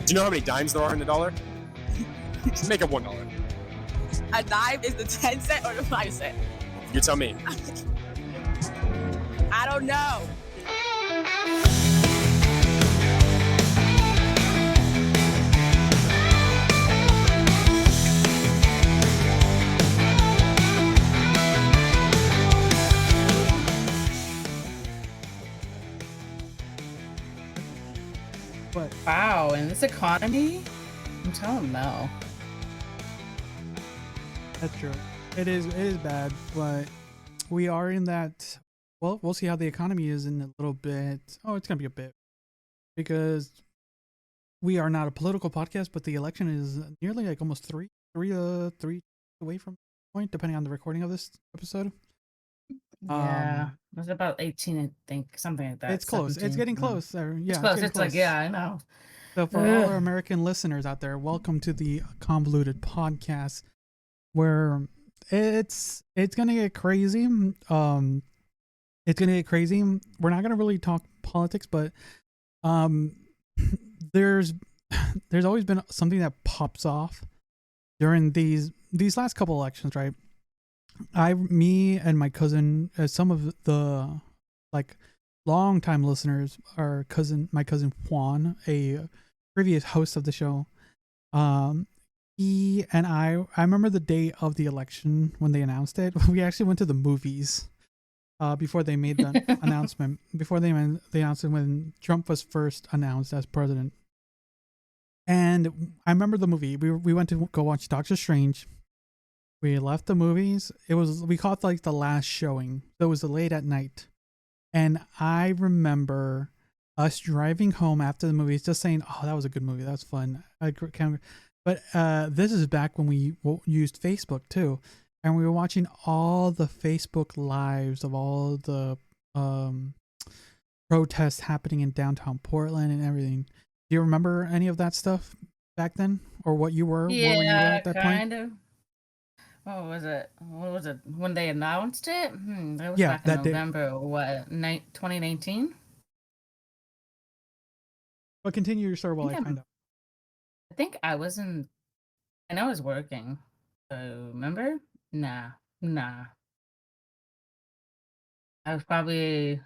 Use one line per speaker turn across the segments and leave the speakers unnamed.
Do you know how many dimes there are in a dollar? Make up $1.
A dime is the 10 cent or the 5 cent?
You tell me.
I don't know.
But
Wow, in this economy, I'm telling no.
that's true. It is bad, but we are in that. Well, we'll see how the economy is in a little bit. Oh, it's gonna be a bit because we are not a political podcast, but the election is nearly like almost three away from the point, depending on the recording of this episode.
Yeah, it was about 18, I think, something like that.
It's close.
17.
It's getting close. Yeah,
It's close.
getting
It's like, yeah, I know.
So for all our American listeners out there, welcome to the Convoluted Podcast, where it's gonna get crazy. It's gonna get crazy. We're not gonna really talk politics, but there's always been something that pops off during these last couple elections, right? Me and my cousin, some of the like long-time listeners, my cousin Juan, a previous host of the show. He and I remember the day of the election when they announced it. We actually went to the movies before they made the announcement. Before they made the announcement when Trump was first announced as president. And I remember the movie. We went to go watch Doctor Strange. We left the movies. We caught like the last showing. So it was late at night. And I remember us driving home after the movies just saying, oh, that was a good movie. That was fun. But this is back when we used Facebook too. And we were watching all the Facebook lives of all the protests happening in downtown Portland and everything. Do you remember any of that stuff back then? Or what you were?
Yeah,
what were you at that
kind
point?
of. What was it? When they announced it? That was
Yeah,
back in
that day.
November, 2019?
But continue your story while I find out.
I think I was I know I was working. So, remember? Nah. I was probably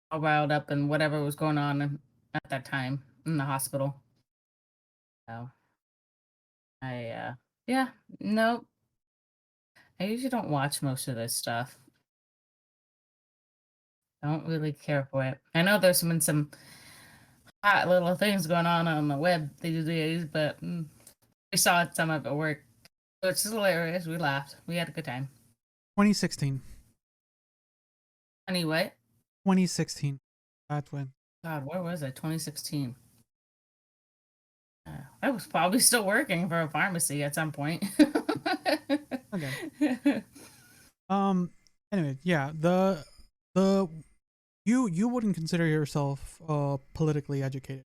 all riled up and whatever was going on at that time in the hospital. So, yeah, nope. I usually don't watch most of this stuff. Don't really care for it. I know there's been some hot little things going on the web these days, but we saw some of it at work. It's hilarious. We laughed. We had a good time.
2016.
Anyway.
2016. That's when.
God, where was it? 2016. I was probably still working for a pharmacy at some point.
Okay. Anyway, yeah. You wouldn't consider yourself politically educated.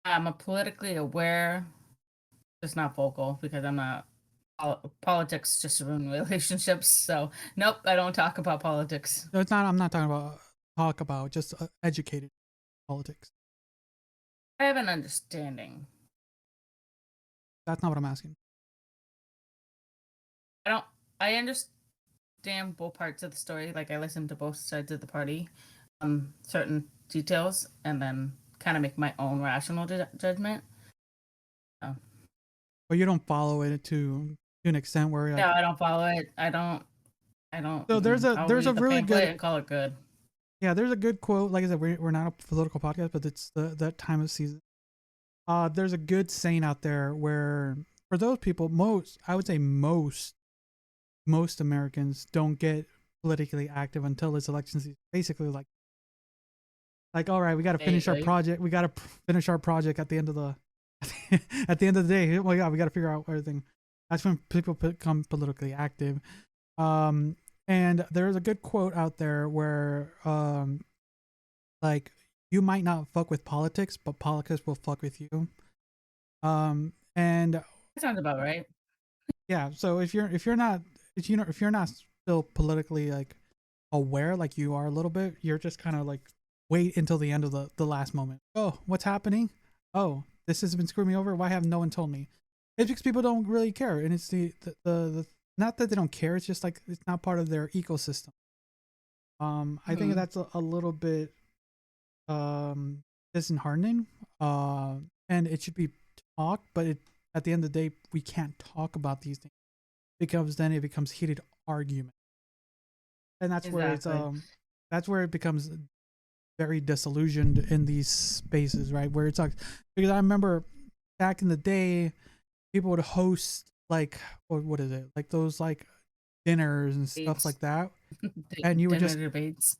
I'm a politically aware, just not vocal because I'm not. Politics just ruin relationships. So nope, I don't talk about politics.
No, it's not. I'm not talking about just educated politics.
I have an understanding.
That's not what I'm asking.
I understand both parts of the story. Like I listen to both sides of the party, certain details, and then kind of make my own rational judgment.
But you don't follow it to an extent where.
No, I don't follow it. I don't.
So there's a really good.
And call it good.
Yeah, there's a good quote. Like I said, we're not a political podcast, but it's that time of season. There's a good saying out there where for those people, I would say most Americans don't get politically active until it's election season. Basically, like all right, we got to finish our project. We got to finish our project at the end of the day. Well, yeah, we got to figure out everything. That's when people become politically active. And there's a good quote out there where, like, you might not fuck with politics, but politics will fuck with you. And
that sounds about right.
Yeah. So if you're not still politically like aware, like you are a little bit, you're just kind of like wait until the end of the last moment. Oh, what's happening? Oh, this has been screwing me over. Why have no one told me? It's because people don't really care, and it's the not that they don't care. It's just like it's not part of their ecosystem. I think that's a little bit disheartening. And it should be talked, but at the end of the day, we can't talk about these things because then it becomes heated argument, and that's where it's that's where it becomes very disillusioned in these spaces, right? Where it's like, because I remember back in the day, people would host like what is it, like those like dinners and stuff like that, and you would just
debates.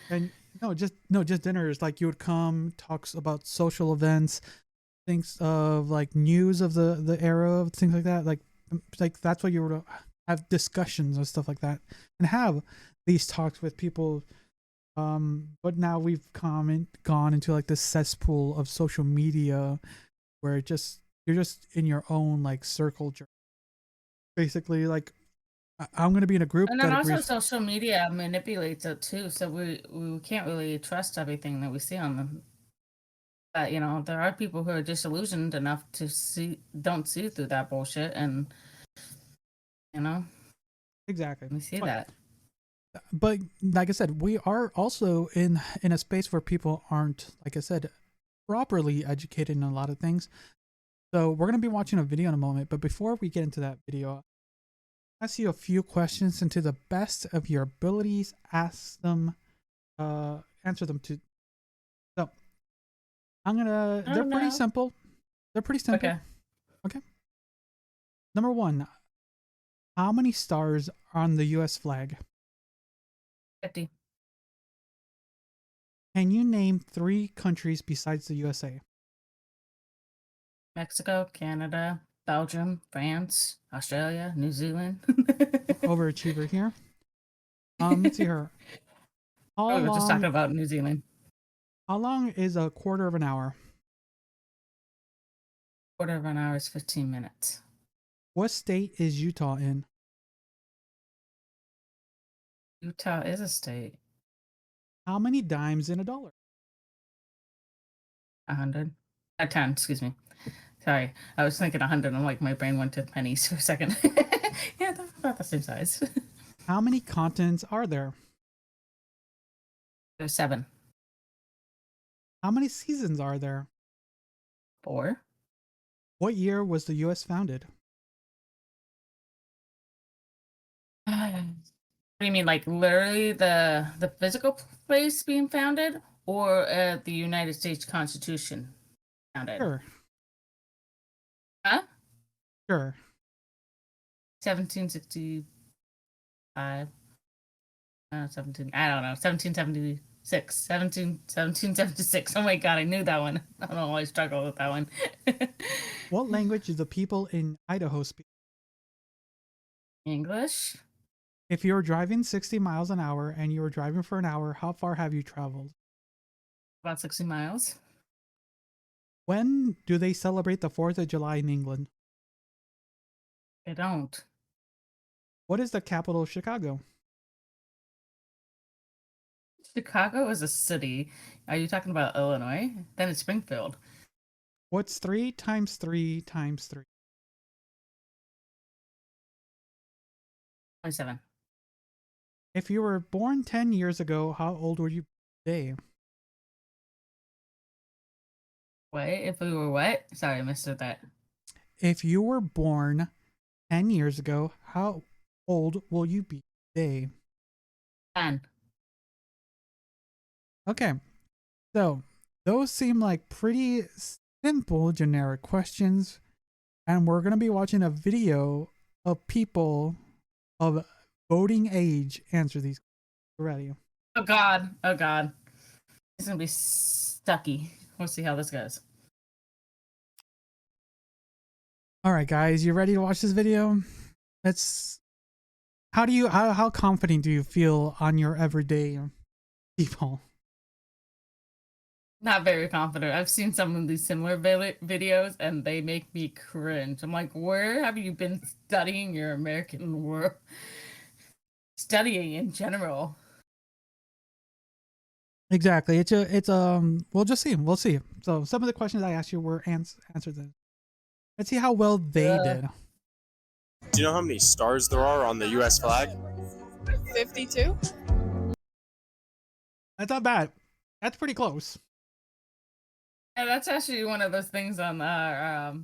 And just dinners. Like you would come, talks about social events, things of like news of the era, things like that. Like that's what you would have discussions and stuff like that, and have these talks with people. But now we've gone into like this cesspool of social media, where you're just in your own like circle, basically. Like I'm gonna be in a group,
and then also social media manipulates it too, so we can't really trust everything that we see on them. But there are people who are disillusioned enough to don't see through that bullshit, and
exactly
we see that.
But like I said, we are also in a space where people aren't, like I said, properly educated in a lot of things. So we're gonna be watching a video in a moment, but before we get into that video, ask you a few questions, and to the best of your abilities, answer them to. So they're pretty simple. Okay. Number 1, how many stars are on the US flag?
50.
Can you name 3 countries besides the USA?
Mexico, Canada, Belgium, France, Australia, New Zealand.
Overachiever here. Let's see here.
We were just talking about New Zealand.
How long is a quarter of an hour?
Quarter of an hour is 15 minutes.
What state is Utah in?
Utah is a state.
How many dimes in a dollar?
100. 10, excuse me. Sorry, I was thinking 100. I'm like, my brain went to pennies for a second. Yeah, they're about the same size.
How many continents are there?
There's 7.
How many seasons are there?
4.
What year was the US founded?
What do you mean, like literally the physical place being founded, or the United States Constitution founded?
Sure.
Huh?
Sure.
1765. 17. I don't know. 1776. 1776. Oh my god, I knew that one. I don't know why I struggle with that one.
What language do the people in Idaho speak?
English.
If you were driving 60 miles an hour and you were driving for an hour, how far have you traveled?
About 60 miles.
When do they celebrate the 4th of July in England?
I don't.
What is the capital of Chicago?
Chicago is a city. Are you talking about Illinois? Then it's Springfield.
What's 3 times 3 times 3?
27.
If you were born 10 years ago, how old were you today?
Wait, if we were what? Sorry, I missed that.
If you were born 10 years ago, how old will you be today?
10.
Okay, so those seem like pretty simple generic questions, and we're going to be watching a video of people of voting age answer these. Ready?
Oh god. Oh god. It's gonna be stucky. We'll see how this goes.
All right, guys, you ready to watch this video? How confident do you feel on your everyday people?
Not very confident. I've seen some of these similar videos and they make me cringe. I'm like, where have you been studying your American world? Studying in general.
Exactly. We'll just see. We'll see. So some of the questions I asked you were answered then. Let's see how well they did.
Do you know how many stars there are on the U.S. flag?
52.
That's not bad. That's pretty close.
Yeah, that's actually one of those things on our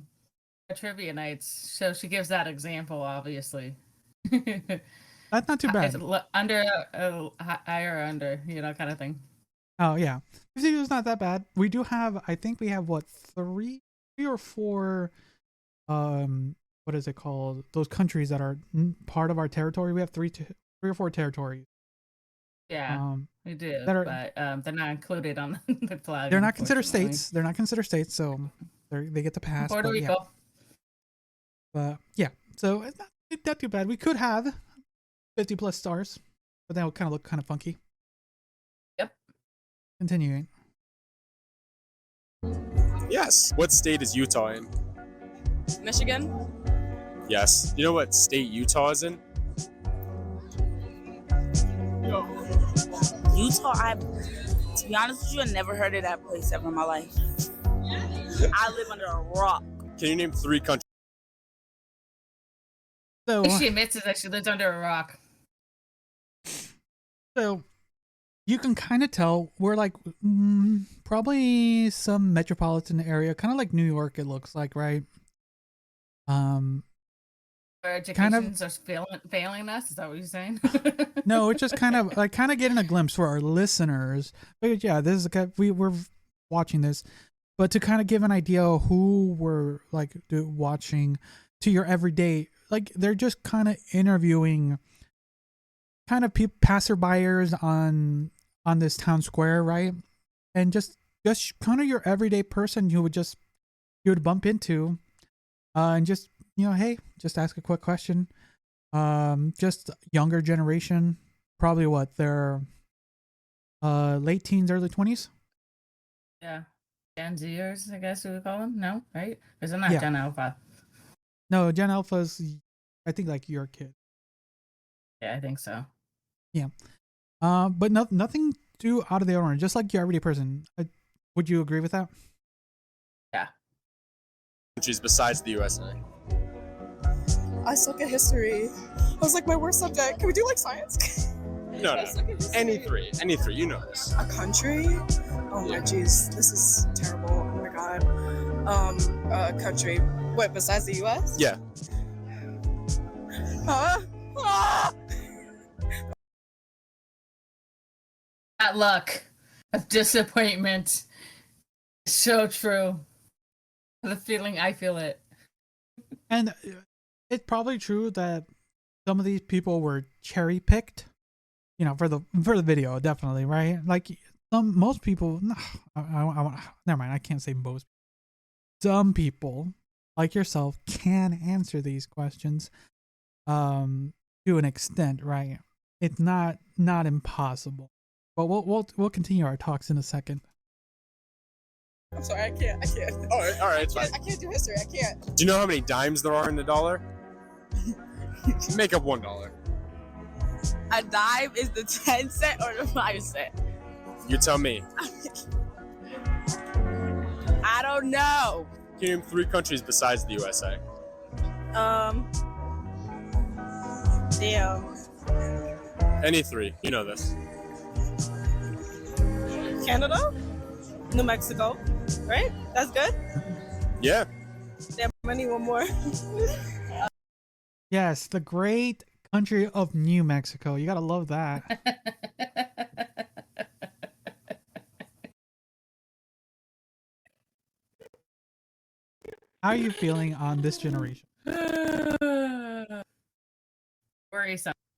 trivia nights. So she gives that example, obviously.
That's not too bad.
Under, higher or under, kind of thing.
Oh yeah, 52 is not that bad. We do have, I think we have what, three or four, what is it called? Those countries that are part of our territory. We have three or four territories.
Yeah, we do, but they're not included on the flag.
They're not considered states. They're not considered states, so they get the pass.
Puerto Rico.
Yeah. But yeah, so it's not too bad. We could have 50 plus stars, but that would kind of look kind of funky.
Yep.
Continuing.
Yes. What state is Utah in?
Michigan.
Yes. You know what state Utah is in?
Utah, to be honest with you, I never heard of that place ever in my life. I live under a rock.
Can you name 3 countries?
So
She admits that she lives under a rock.
So you can kind of tell we're like probably some metropolitan area, kind of like New York. It looks like, right?
Our educations are failing us. Is that what you're saying?
No, it's just kind of getting a glimpse for our listeners. But yeah, this is we're watching this, but to kind of give an idea of who we're like watching to your everyday, like they're just kind of interviewing kind of passerbyers on this town square, right? And just kind of your everyday person you would bump into, and just hey, just ask a quick question. Just younger generation, probably what they're late teens, early 20s.
Yeah, Gen Zers, I guess we would call them. No, right? Because they're not Gen Alpha.
No, Gen Alpha's, I think, like your kid.
Yeah, I think so.
Yeah. But nothing too out of the ordinary, just like your everyday person. Would you agree with that?
Yeah.
Countries besides the USA.
I suck at history. I was like, my worst subject. Can we do like science?
No. Any three. You know this.
A country? Oh my jeez, this is terrible. Oh my god. A country. What, besides the US?
Yeah.
Huh? Ah!
That luck of disappointment is so true. The feeling, I feel it.
And it's probably true that some of these people were cherry picked, for the video, definitely, right? Like most people, never mind. I can't say most. Some people, like yourself, can answer these questions, to an extent, right? It's not impossible, but we'll continue our talks in a second.
I'm sorry, I can't.
All right, it's fine.
I can't do history. I can't.
Do you know how many dimes there are in the dollar? Make up $1.
A dime is the 10 cent or the 5 cent?
You tell me.
I don't know.
Can you name 3 countries besides the USA?
Damn.
Any 3. You know this.
Canada? New Mexico? Right? That's good?
Yeah.
Damn, I need one more.
Yes, the great country of New Mexico. You gotta love that. How are you feeling on this generation?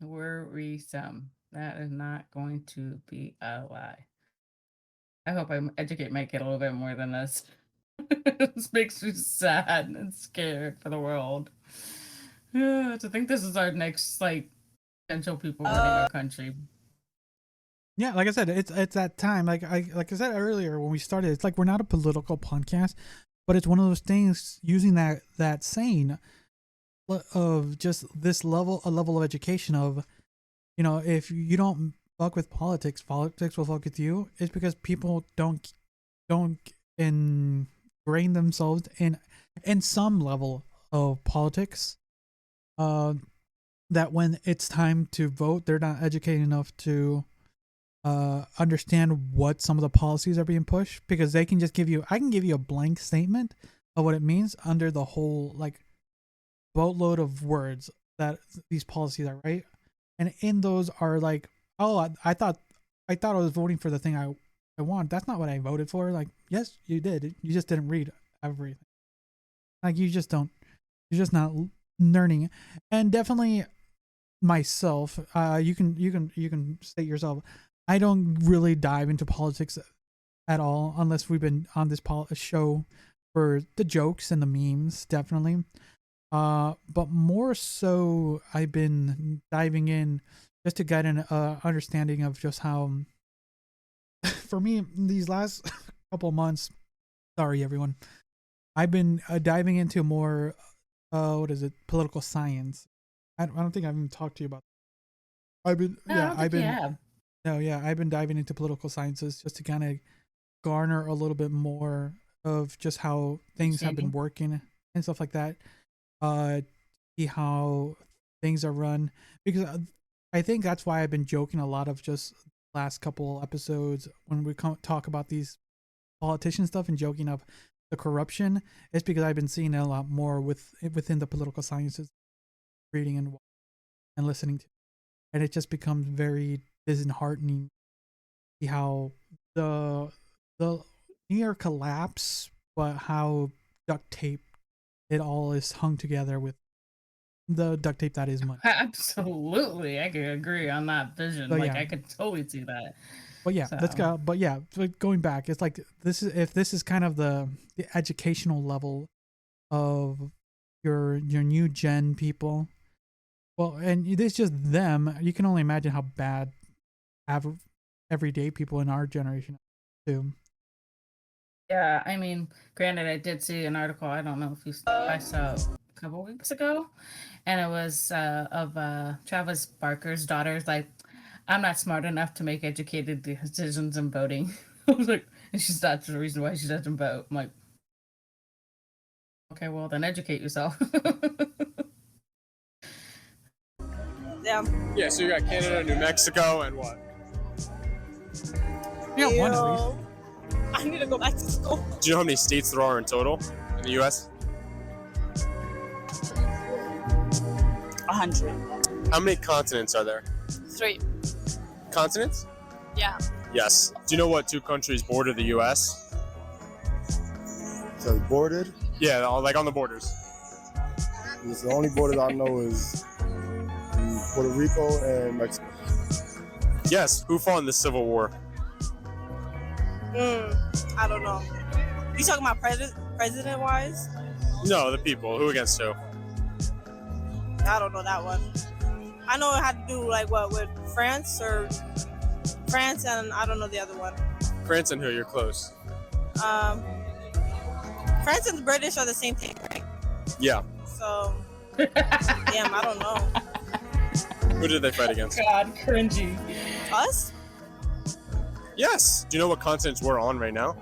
Worrisome. That is not going to be a lie. I hope I educate my kid a little bit more than this. This makes me sad and scared for the world. To think this is our next, potential people running our country.
Yeah, like I said, it's that time. Like I said earlier when we started, it's like we're not a political podcast, but it's one of those things using that saying of just a level of education of, if you don't fuck with politics, politics will fuck with you, is because people don't ingrain themselves in some level of politics. That when it's time to vote, they're not educated enough to understand what some of the policies are being pushed, because they can just I can give you a blank statement of what it means under the whole like boatload of words that these policies are, right? And in those are like, oh, I thought I was voting for the thing I want. That's not what I voted for. Like, yes, you did. You just didn't read everything. Like, you're just not learning. And definitely myself, you can state yourself, I don't really dive into politics at all unless we've been on this show for the jokes and the memes, definitely. But more so, I've been diving in just to get an understanding of just how, for me, these last couple months, sorry everyone, I've been diving into more, political science. I don't think I've even talked to you about that. I've been diving into political sciences just to kind of garner a little bit more of just how things have been working and stuff like that. See how things are run, because I think that's why I've been joking a lot of just last couple episodes when we talk about these politician stuff and joking of the corruption. It's because I've been seeing a lot more within the political sciences, reading and listening to, and it just becomes very disheartening. See how the near collapse, but how duct tape it all is hung together with the duct tape that is money.
Absolutely, I can agree on that vision.
But
like,
yeah.
I could totally see that.
But yeah, let's go. But yeah, going back, it's like this is kind of the educational level of your new gen people. Well, and it's just them. You can only imagine how bad everyday people in our generation too.
Yeah, I mean, granted, I did see an article. I don't know if I saw a couple weeks ago, and it was of Travis Barker's daughter's like, I'm not smart enough to make educated decisions in voting. I was like, and that's the reason why she doesn't vote. I'm like, okay, well then educate yourself.
Yeah.
Yeah, so you got Canada, New Mexico, and what?
Yeah, one at least.
I need to go back to school.
Do you know how many states there are in total in the U.S.?
100.
How many continents are there?
3.
Continents?
Yeah.
Yes. Do you know what 2 countries border the U.S.?
So bordered?
Yeah, like on the borders.
The only borders I know is Puerto Rico and Mexico.
Yes. Who fought in the Civil War?
I don't know. You talking about president wise?
No, the people. Who against who?
I don't know that one. I know it had to do like what with France and I don't know the other one.
France and who? You're close.
France and the British are the same thing, right?
Yeah.
So, damn, I don't know.
Who did they fight against?
God, cringy.
Us?
Yes. Do you know what continents we're on right now?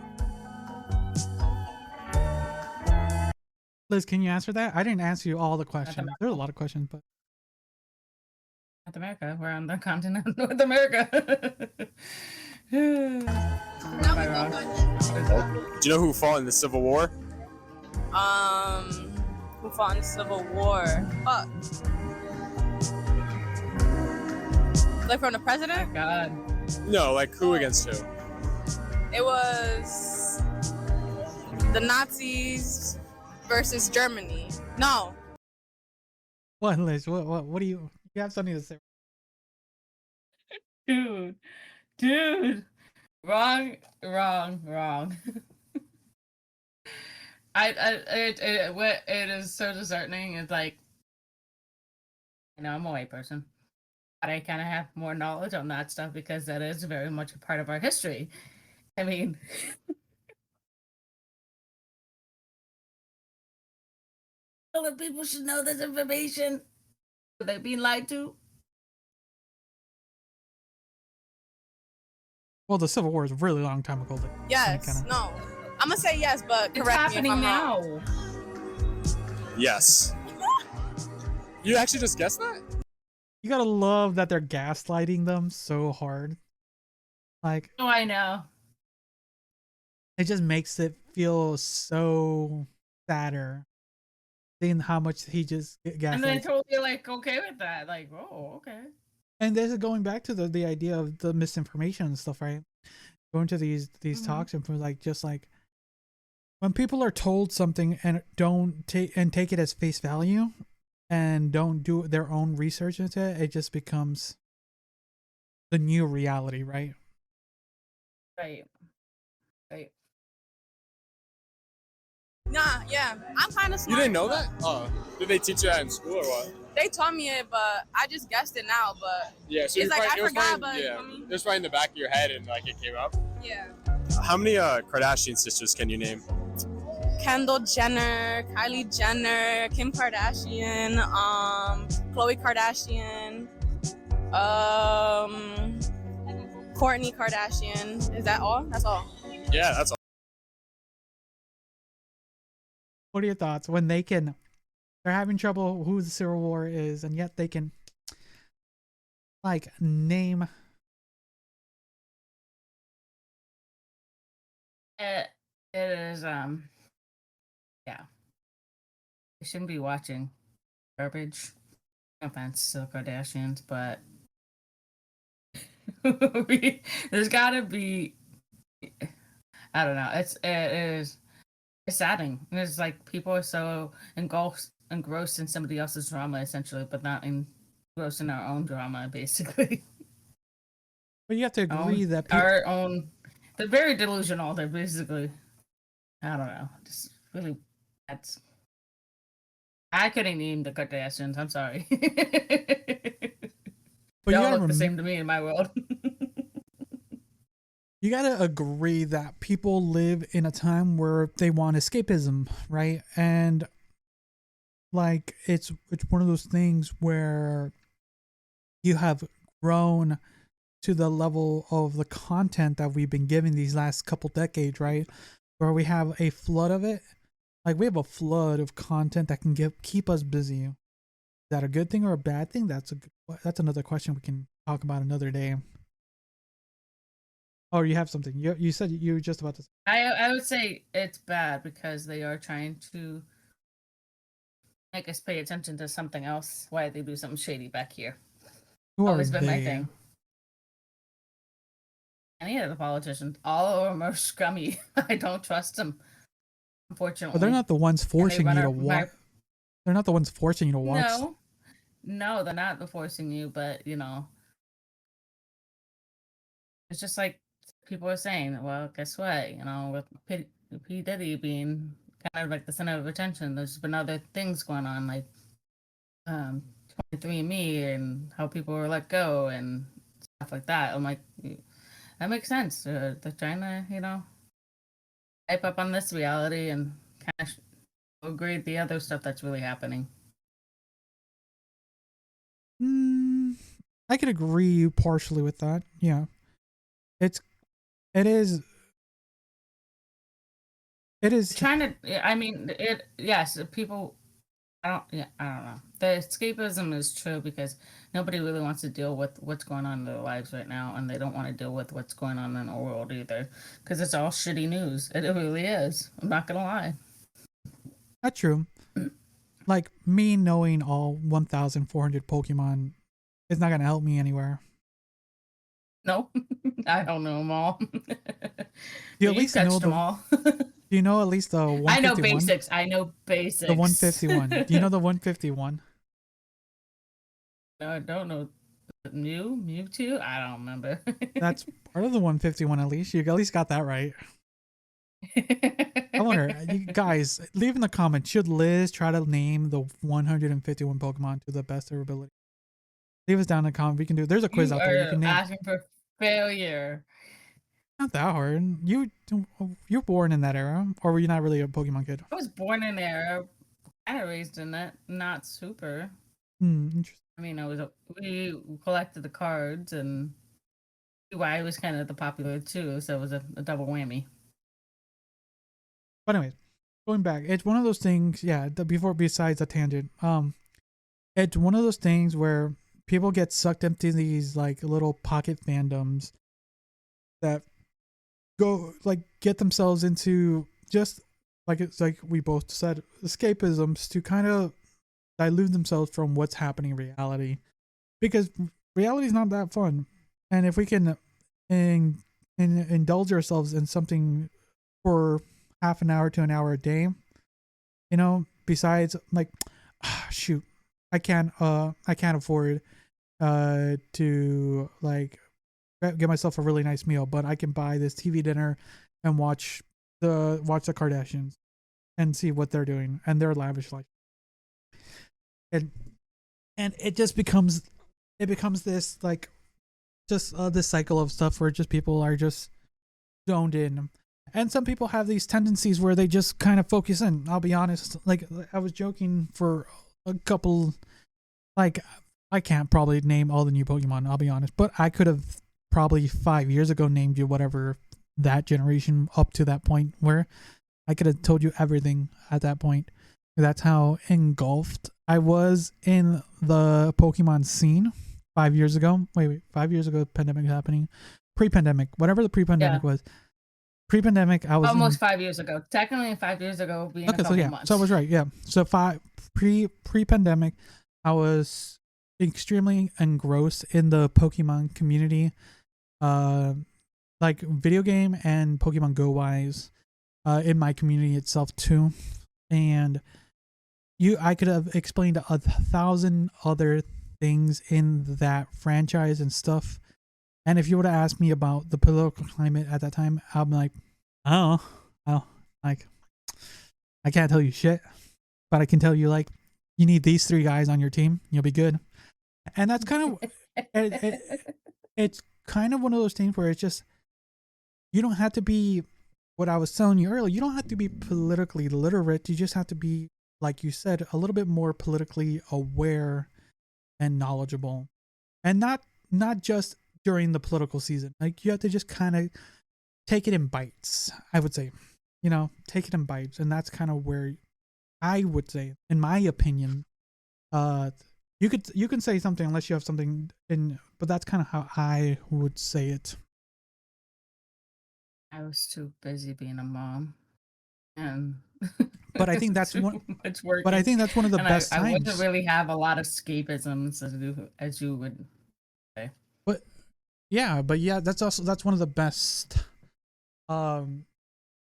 Liz, can you answer that? I didn't answer you all the questions. There's a lot of questions, but
North America. We're on the continent of North America.
Do you know who fought in the Civil War?
Who fought in the Civil War? Fuck. Like from the president?
God.
No, like who against who?
It was the Nazis versus Germany. No.
what, Liz? What do you have something to say?
Dude. Wrong. It is so disheartening. It's like, I'm a white person, but I kind of have more knowledge on that stuff because that is very much a part of our history. I mean, other people should know this information. Are they being lied to?
Well, the Civil War is a really long time ago. Like,
Yes.
kinda-
No. I'm gonna say yes, but
It's
correct me if
happening
I'm
now.
wrong.
Yes. You actually just guessed that?
You gotta love that they're gaslighting them so hard. Like,
Oh, I know.
it just makes it feel so sadder seeing how much he just
And
gaslights.
they totally like okay with that. Like, oh, okay.
And this is going back to the idea of the misinformation and stuff, right? Going to these
Mhm.
talks and for like just like when people are told something and don't take it as face value and don't do their own research into it, it just becomes the new reality, right?
Right. Right.
Nah, yeah. I'm kind of
You
smart.
didn't know that? Oh. Did they teach you that in school or what?
They taught me it, but I just guessed it now. But
Yeah, so
It's like, I
it was
forgot,
probably,
but,
yeah,
I mean-
it was right in the back of your head and like it came up.
yeah.
How many Kardashian sisters can you name?
Kendall Jenner, Kylie Jenner, Kim Kardashian, Khloe Kardashian, Kourtney Kardashian. Is that all? That's all.
Yeah, that's all.
What are your thoughts when they're having trouble who the Civil War is, and yet they can like name
It is yeah. You shouldn't be watching garbage. No offense to the Kardashians, but there's gotta be I don't know. It's saddening. It's like people are so engrossed in somebody else's drama essentially, but not engrossed in our own drama, basically.
but you have to agree that people,
Our own they're very delusional. They're basically I don't know. Just really that's I couldn't name the Kardashians. I'm sorry.
but
They
you
all
gotta,
look the same to me in my world.
you gotta agree that people live in a time where they want escapism, right? And like it's one of those things where you have grown to the level of the content that we've been given these last couple decades, right? Where we have a flood of it. Like we have a flood of content that can keep us busy. Is that a good thing or a bad thing? That's another question we can talk about another day. Oh, you have something. You said you were just about to.
I would say it's bad because they are trying to make us pay attention to something else. Why they do something shady back here?
Who are
Always been my
they?
thing. Any of the politicians, all of them are scummy. I don't trust them. Unfortunately,
But they're not the ones forcing you to watch. They're not the ones forcing you to watch.
No, they're not forcing you. But you know, it's just like people are saying. Well, guess what? You know, with P Diddy being kind of like the center of attention, there's been other things going on, like 23andMe and how people were let go and stuff like that. I'm like, that makes sense. They're trying to, you know, hype up on this reality and kind of agree with the other stuff that's really happening.
I could agree partially with that. Yeah, it is.
Trying to. I mean, it. Yes, people. I don't know. The escapism is true because nobody really wants to deal with what's going on in their lives right now, and they don't want to deal with what's going on in the world either, because it's all shitty news. It really is. I'm not gonna lie.
That's true. Like me knowing all 1,400 Pokemon is not gonna help me anywhere.
No, I don't know them all.
You
But
at least
touched
know
them
the.
all.
Do you know at least the 151?
I know basics. I know basics.
The 151. Do you know the 151?
No, I don't know. Mewtwo? I don't remember.
That's part of the 151 at least. You at least got that right. I wonder, you guys, leave in the comments. Should Liz try to name the 151 Pokemon to the best of her ability? Leave us down in the comment. We can do. There's a quiz
You
out there. You
are
can name.
asking for failure.
Not that hard. You're born in that era, or were you not really a Pokemon kid?
I was born in there. Kind of raised in it. Not super.
Interesting.
I mean, we collected the cards and why it was kind of the popular too. So it was a double whammy.
But anyways, going back, it's one of those things. Yeah, besides the tangent, it's one of those things where people get sucked into these like little pocket fandoms that go like get themselves into just like it's like we both said escapisms to kind of dilute themselves from what's happening in reality, because reality is not that fun. And if we can indulge ourselves in something for half an hour to an hour a day, you know, besides like shoot, I can't afford to like get myself a really nice meal, but I can buy this TV dinner and watch the Kardashians and see what they're doing and their lavish life. And it just becomes this like just this cycle of stuff where just people are just zoned in. And some people have these tendencies where they just kind of focus in. I'll be honest, like I was joking for a couple, like I can't probably name all the new Pokemon, I'll be honest, but I could have probably 5 years ago named you whatever that generation up to that point, where I could have told you everything at that point. That's how engulfed I was in the Pokemon scene 5 years ago. Wait, 5 years ago, pandemic happening. Pre-pandemic, whatever the pre-pandemic was. Pre-pandemic, I was
almost 5 years ago. Technically, 5 years ago, being
okay,
a couple
so yeah,
months.
so I was right. Yeah, so pre-pandemic, I was extremely engrossed in the Pokemon community, like video game and Pokemon Go wise, in my community itself too, and I could have explained 1,000 other things in that franchise and stuff. And if you would have asked me about the political climate at that time, I'm like, oh, like, I can't tell you shit, but I can tell you like, you need these 3 guys on your team, you'll be good. And that's kind of, it's kind of one of those things where it's just, you don't have to be, what I was telling you earlier, you don't have to be politically literate. You just have to be, like you said, a little bit more politically aware and knowledgeable, and not just during the political season. Like you have to just kind of take it in bites, I would say, you know, take it in bites. And that's kind of where I would say, in my opinion, you can say something unless you have something in, but that's kind of how I would say it.
I was too busy being a mom, and
but I think that's one.
It's working.
But I think that's one of the best times.
I wouldn't really have a lot of escapisms as you would say.
But yeah, that's one of the best, not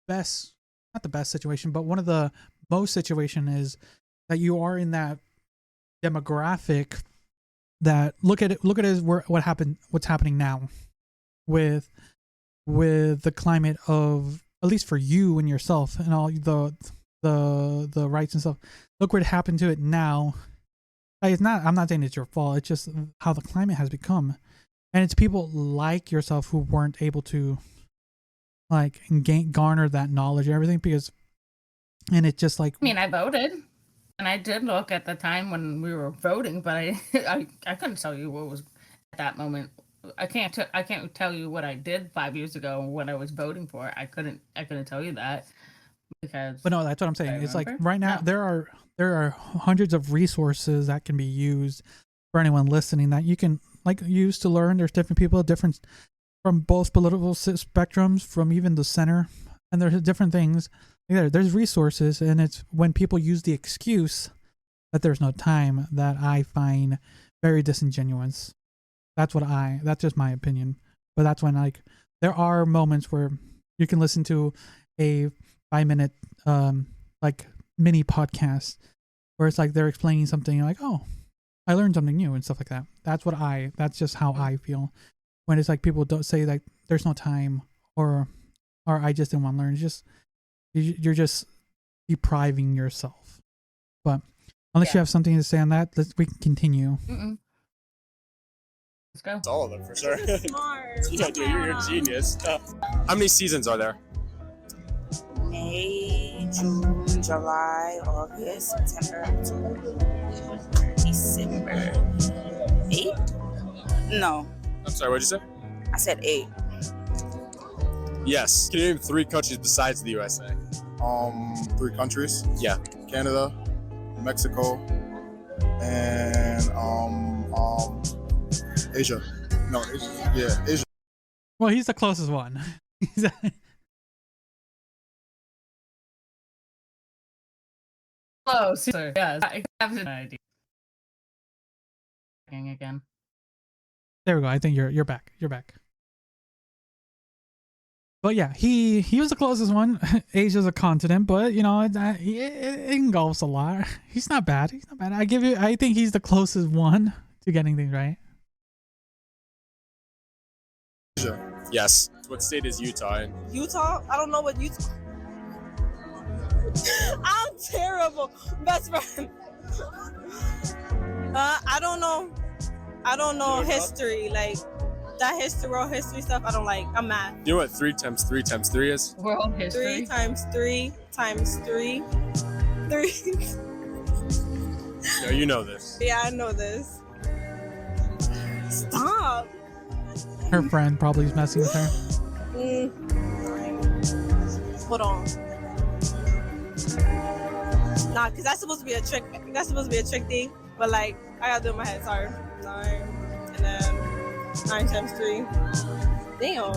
the best situation, but one of the most situation is that you are in that demographic that look at it as what's happening now with the climate of, at least for you and yourself and all the rights and stuff. Look what happened to it now. Like I'm not saying it's your fault, it's just how the climate has become. And it's people like yourself who weren't able to like garner that knowledge and everything, and it's just like,
I mean, I voted, and I did look at the time when we were voting, but I couldn't tell you what was at that moment. I can't tell you what I did 5 years ago when I was voting for. I couldn't tell you that because.
But no, that's what I'm saying. It's like right now there are hundreds of resources that can be used for anyone listening that you can like use to learn. There's different people, different from both political spectrums, from even the center, and there's different things. There's resources, and it's when people use the excuse that there's no time that I find very disingenuous. That's just my opinion. But that's when like there are moments where you can listen to a 5-minute like mini podcast where it's like they're explaining something, you're like, oh, I learned something new and stuff like that. That's just how I feel. When it's like people don't say like there's no time or I just didn't want to learn. It's just you're just depriving yourself. But unless you have something to say on that, we can continue.
Let's go.
It's all of them for sure.
Smart.
Yeah, dude, you're a genius. How many seasons are there?
May, June, July, August, September, October, December. 8? No.
I'm sorry, what'd you say?
I said 8.
Yes. Can you name 3 countries besides the USA?
3 countries.
Yeah.
Canada, Mexico, and Asia. No, Asia. Yeah, Asia.
Well, he's the closest one.
Close. Yes, I have an idea. Again.
There we go. I think you're back. You're back. But yeah, he was the closest one. Asia's a continent, but you know it engulfs a lot. He's not bad. He's not bad. I think he's the closest one to getting things right.
Asia.
Yes. What state is Utah in?
Utah? I don't know what Utah. I'm terrible. Best friend. I don't know. I don't know history. Like that world history stuff. I don't like. I'm mad.
You know what 3 times 3 times 3 is?
World history.
3 times 3 times 3. 3.
No, you know this.
Yeah, I know this. Stop.
Her friend probably is messing with her.
Hold on. Nah, cause that's supposed to be a trick. That's supposed to be a trick thing. But like, I gotta do it in my head. Sorry. 9, and then 9 times 3. Damn.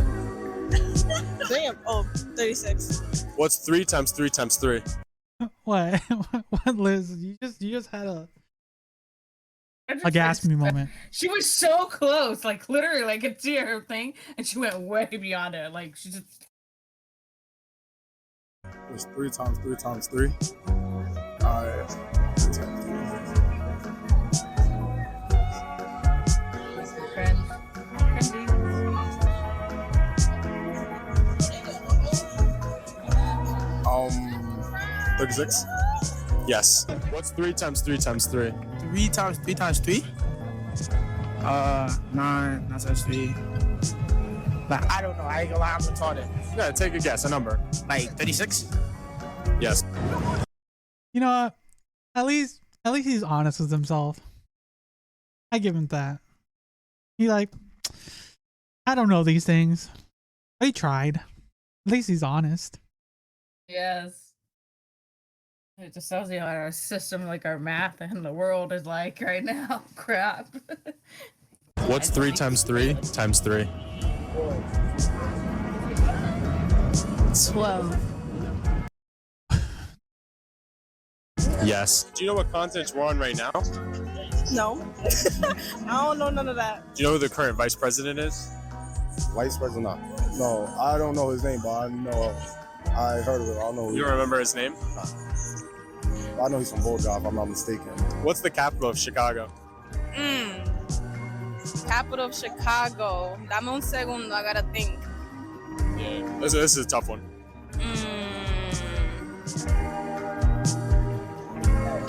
Damn. Oh, 36.
What's 3 times 3 times 3?
What? What, Liz? You just had a gasp me moment.
She was so close, like literally, like it's her thing, and she went way beyond it. Like she just.
It's 3 times 3 times 3. Alright. 3 times 3. Um, 36.
Yes. What's 3 times 3 times 3?
3 times 3 times 3? 9 times 3. Like, I don't know. I ain't gonna lie, I'm retarded.
Yeah, take a guess, a number.
Like 36?
Yes.
You know what? At least he's honest with himself. I give him that. He like, I don't know these things. But he tried. At least he's honest.
Yes. It just tells you what our system, like our math and the world is like right now. Crap.
What's 3 times 3 times 3?
12.
Yes. Do you know what continent we're on right now?
No. I don't know none of that.
Do you know who the current vice president is?
Vice President? No, I don't know his name, but I know. I heard of it. I don't know.
You don't remember his name?
I know he's from Bulgaria, if I'm not mistaken.
What's the capital of Chicago?
Capital of Chicago. Dame un segundo, I gotta think.
Yeah. This is a tough one.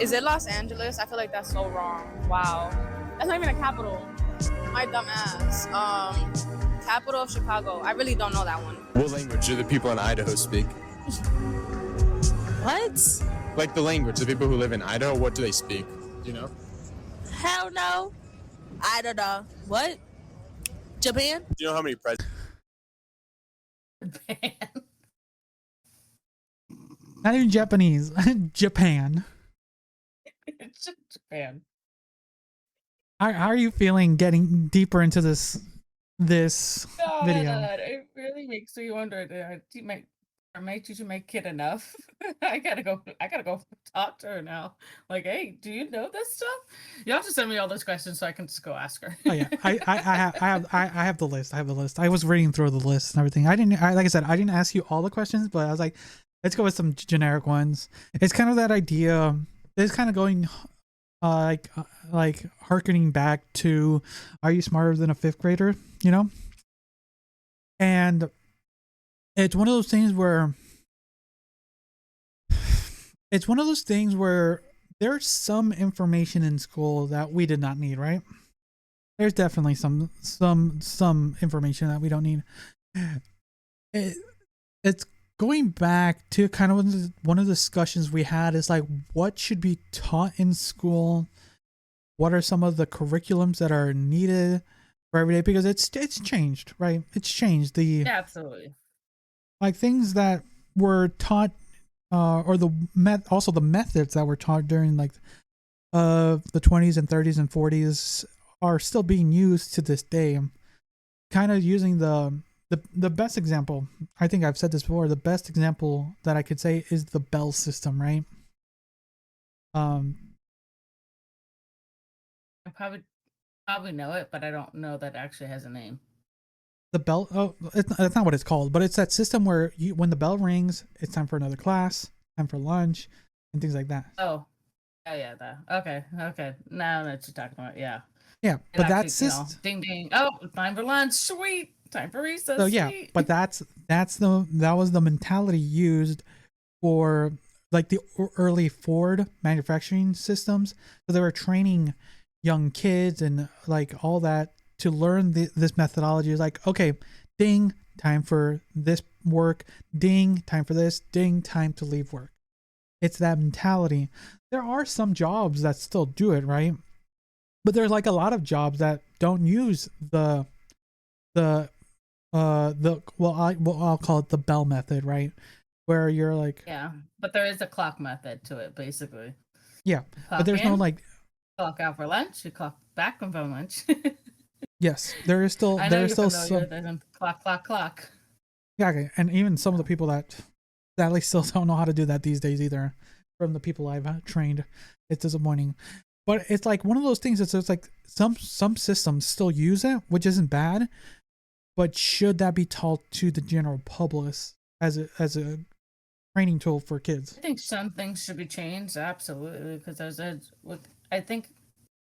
Is it Los Angeles? I feel like that's so wrong. Wow. That's not even a capital. My dumb ass. Capital of Chicago. I really don't know that one.
What language do the people in Idaho speak?
What?
Like the language, the people who live in Idaho, what do they speak? Do you know?
Hell no. I don't know. What? Japan?
Do you know how many presidents?
Not even Japanese. Japan.
It's just Japan.
How are you feeling getting deeper into this video?
God, it really makes me wonder. May teach my kid enough. I gotta go talk to her now. Like, hey, do you know this stuff? You have to send me all those questions so I can just go ask her.
Oh yeah, I have the list. I have the list. I was reading through the list and everything. Like I said, I didn't ask you all the questions, but I was like, let's go with some generic ones. It's kind of that idea. It's kind of going, like harkening back to, are you smarter than a 5th grader? You know, and it's one of those things where there's some information in school that we did not need, right? There's definitely some information that we don't need. It's going back to kind of one of the discussions we had is like, what should be taught in school? What are some of the curriculums that are needed? for every day because it's changed, right? It's changed the
Yeah, absolutely.
like things that were taught or also the methods that were taught during like the 20s and 30s and 40s are still being used to this day. Kind of using the best example, I think I've said this before, the best example that I could say is the bell system, right?
I probably know it, but I don't know that it actually has a name.
The bell, oh, it's not what it's called, but it's that system where when the bell rings, it's time for another class, time for lunch, and things like that.
Oh yeah, that. Okay. Now I know what you're talking about. Yeah.
Yeah,
It
but
actually,
that system.
ding ding. Oh, time for lunch. Sweet. Time for recess.
So yeah,
Sweet.
but that was the mentality used for like the early Ford manufacturing systems. So they were training young kids and like all that to learn this methodology. Is like, okay, ding, time for this work. Ding, time for this. Ding, time to leave work. It's that mentality. There are some jobs that still do it, right? But there's like a lot of jobs that don't use I'll call it the bell method, right? Where you're like,
Yeah, but there is a clock method to it, basically.
yeah,
Clock
but there's no
in,
like,
clock out for lunch. You clock back from lunch.
yes, there is still
I know
there
you're
is still
familiar.
some,
There's a clock.
yeah, okay. And even some of the people that sadly still don't know how to do that these days either. From the people I've trained, it's disappointing. But it's like one of those things that's like some systems still use it, which isn't bad. But should that be taught to the general public as a training tool for kids?
I think some things should be changed, absolutely, because I think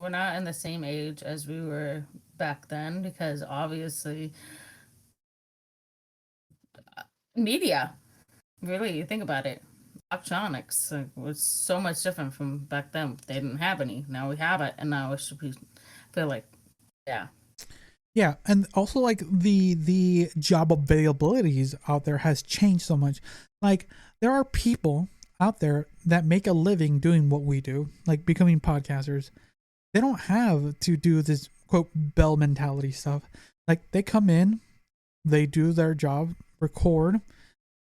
we're not in the same age as we were back then, because obviously media, really, you think about it, electronics was so much different from back then. They didn't have any. Now we have it, and now it should be feel like, yeah.
Yeah, and also like the job availabilities out there has changed so much. Like there are people out there that make a living doing what we do, like becoming podcasters. They don't have to do this quote bell mentality stuff. Like they come in, they do their job, record,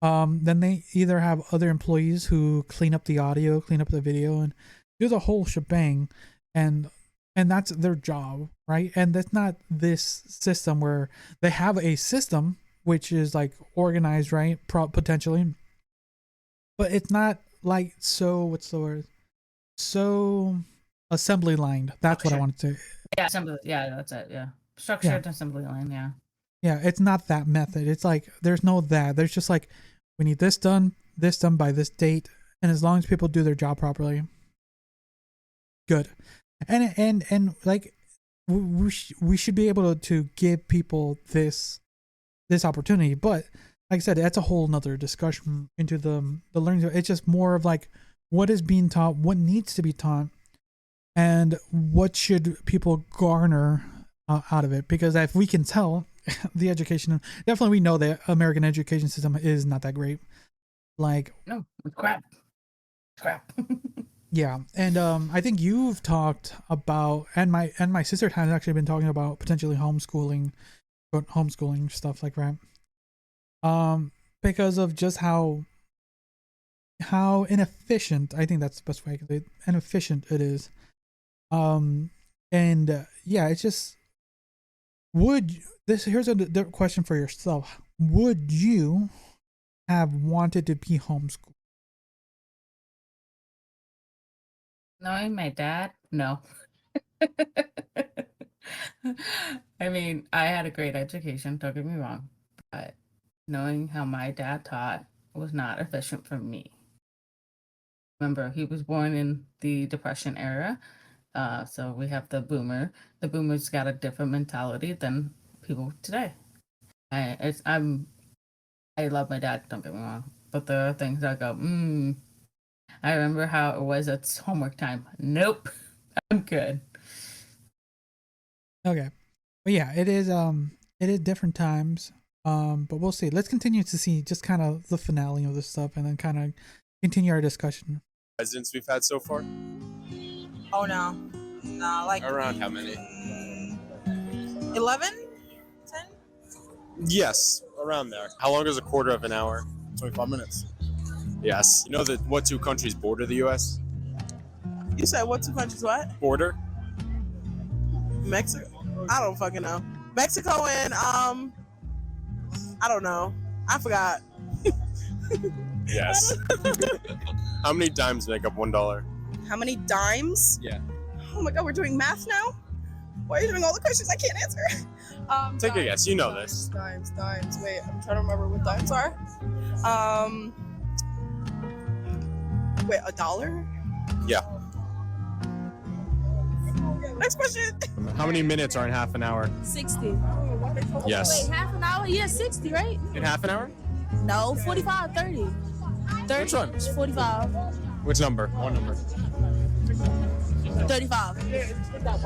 then they either have other employees who clean up the audio, clean up the video, and do the whole shebang, and that's their job, right? And that's not this system where they have a system which is like organized, right? Potentially, but it's not like so. What's the word? So assembly lined. That's what I wanted to.
Yeah, assembly. Yeah, that's it. Yeah, structured assembly line. Yeah.
Yeah, it's not that method. It's like there's no that. There's just like we need this done by this date, and as long as people do their job properly, good. And like we should be able to give people this opportunity. But like I said, that's a whole nother discussion into the learning. It's just more of like what is being taught, what needs to be taught, and what should people garner out of it. Because if we can tell, the education, definitely we know the American education system is not that great. Like
no, it's crap.
Yeah, and I think you've talked about, and my sister has actually been talking about potentially homeschooling stuff like that. Because of just how inefficient, I think that's the best way I can say it, inefficient it is. Yeah, it's just here's a question for yourself. Would you have wanted to be homeschooled?
Knowing my dad, no. I mean, I had a great education, don't get me wrong, but knowing how my dad taught was not efficient for me. Remember, he was born in the Depression era, so we have the boomer. The boomers got a different mentality than people today. I love my dad, don't get me wrong, but there are things I go, I remember how it was at homework time. Nope, I'm good.
Okay, but yeah, it is different times. But we'll see. Let's continue to see just kind of the finale of this stuff, and then kind of continue our discussion.
Presidents we've had so far?
Oh no, like
Around how many?
11? 10?
Yes, around there. How long is a quarter of an hour?
25 minutes.
Yes. You know that what two countries border the U.S.?
You said what two countries what?
Border?
Mexico? I don't fucking know. Mexico and, I don't know. I forgot.
Yes. How many dimes make up $1?
How many dimes?
Yeah.
Oh my god, we're doing math now? Why are you doing all the questions I can't answer?
Take a
Dimes,
guess. You know
dimes,
this.
Dimes. Wait, I'm trying to remember what dimes are. Wait, $1?
Yeah.
Next question.
How many minutes are in half an hour?
60.
Yes.
Wait, half an hour? Yeah, 60, right?
In half an hour?
No, 45, 30. 30?
Which one?
45.
Which number? One number.
35.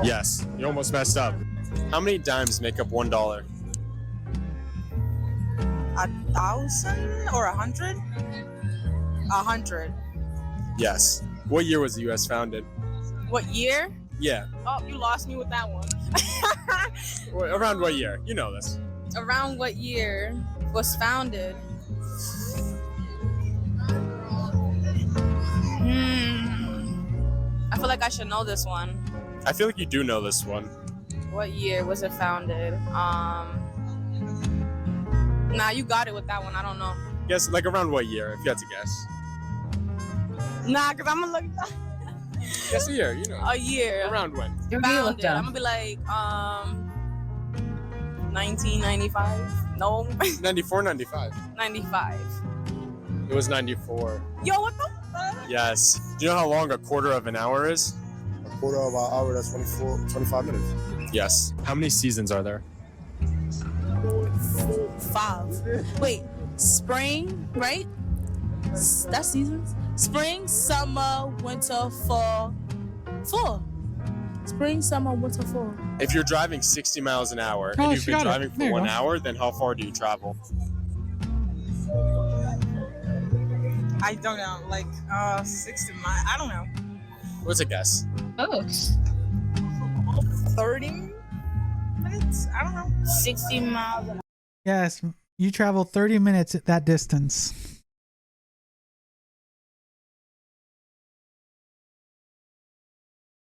Yes. You almost messed up. How many dimes make up $1?
1,000 or 100? 100.
Yes. What year was the U.S. founded?
What year?
Yeah.
Oh, you lost me with that one.
Around what year? You know this.
Around what year was founded? I feel like I should know this one.
I feel like you do know this one.
What year was it founded? Nah, you got it with that one. I don't know.
Guess, like around what year, if you had to guess.
Nah, because I'm going to look at
Guess a year, you know.
a year.
Around when?
You're gonna look
Founded. I'm
down.
going to be like, 1995? No,
94, 95.
95.
It was 94.
Yo, what the fuck?
Yes. Do you know how long a quarter of an hour is?
A quarter of an hour, that's 25 minutes.
Yes. How many seasons are there?
5. Wait, spring, right? That's seasons? Spring, summer, winter, fall. 4. Spring, summer, winter, fall.
If you're driving 60 miles an hour
Oh,
and you've
she
been
got it.
driving
There
for
you
1
go.
hour, then how far do you travel?
I don't know. Like, 60 miles. I don't know.
What's a guess?
Folks.
30 minutes? I don't know. 60 miles an hour.
Yes, you travel 30 minutes at that distance.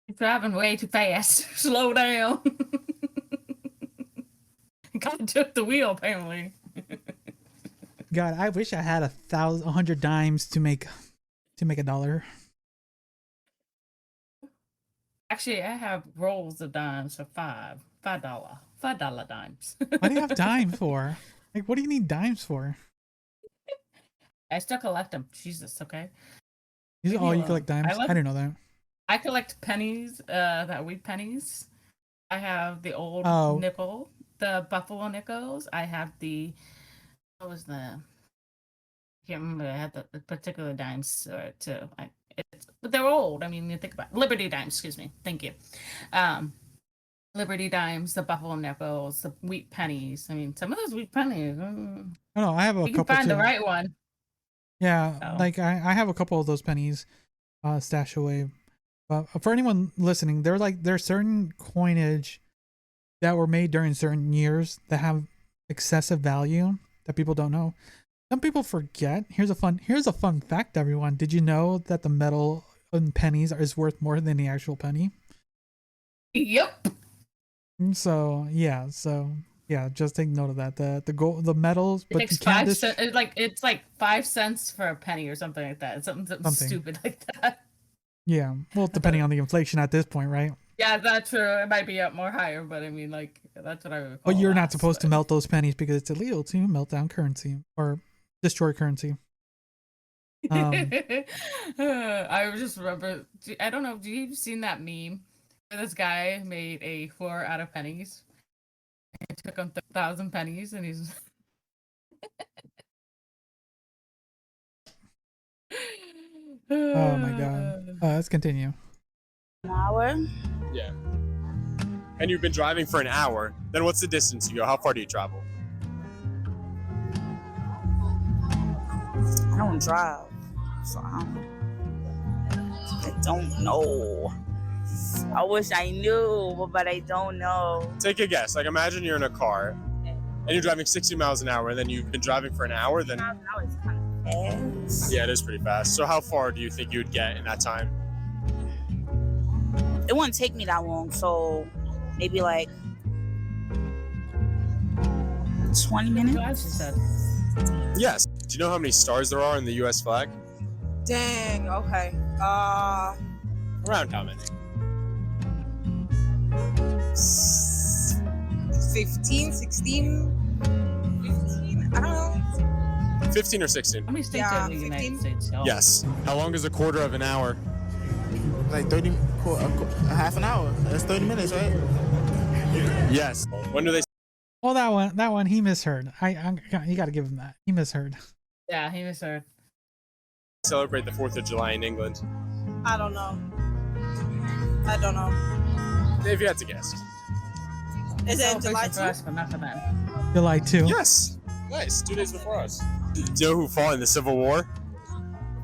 You're driving way too fast. Slow down. God took the wheel, apparently.
God, I wish I had 100 dimes to make $1.
Actually, I have rolls of dimes for $5 dimes.
What do you have dimes for? Like, what do you need dimes for?
I still collect them. Jesus, okay.
You
me
collect dimes?
I love-
I didn't know that.
I collect pennies, that wheat pennies. I have the old
Oh.
nickel, the buffalo nickels. I have the, what was the, I can't remember. I had the particular dimes too. But they're old. I mean, you think about it. Liberty dimes. Excuse me. Thank you. Liberty dimes, the buffalo nickels, the wheat pennies. I mean, some of those wheat pennies.
Oh, no, I have a
You can
couple
find
too.
the right one.
Yeah,
Oh.
like I have a couple of those pennies stashed away. But for anyone listening, there's certain coinage that were made during certain years that have excessive value that people don't know. Some people forget. Here's a fun fact, everyone. Did you know that the metal in pennies is worth more than the actual penny?
Yep.
So yeah, just take note of that. The gold, the metals,
It
but
takes
you can't
5 cents. It's like 5 cents for a penny or something like that. Something stupid like that.
Yeah, well, depending on the inflation at this point, right?
Yeah, that's true. It might be up more higher, but I mean, like, that's what I would.
But you're not supposed to melt those pennies because it's illegal to melt down currency or destroy currency.
I just remember. I don't know. Do you seen that meme where this guy made a floor out of pennies? It took him 1,000 pennies, and he's.
Oh my god. Let's continue.
An hour?
Yeah. And you've been driving for an hour, then what's the distance you go? How far do you travel?
I don't drive, so I don't know.
I wish I knew, but I don't know.
Take a guess. Like, imagine you're in a car and you're driving 60 miles an hour, and then you've been driving for an hour. Then
Now it's kind of fast.
yeah, it is pretty fast. So how far do you think you would get in that time?
It wouldn't take me that long, so maybe like 20 minutes.
Drive, she said.
Yes. Do you know how many stars there are in the U.S. flag?
Dang. Okay.
Around how many?
15, 16, 15. I don't know.
15 or 16?
How many states
Yeah,
are in the United
15.
States? y'all?
Yes. How long is a quarter of an hour?
Like 30, a half an hour. That's 30 minutes, right?
Yes. When do they
Well, that one, he misheard. You got to give him that. He misheard.
Yeah, he misheard.
celebrate the 4th of July in England?
I don't know. I don't know.
If you had to guess.
Is it in July
For us, but not for them.
July 2.
Yes. Nice. 2 days before us. Do you know who fought in the Civil War?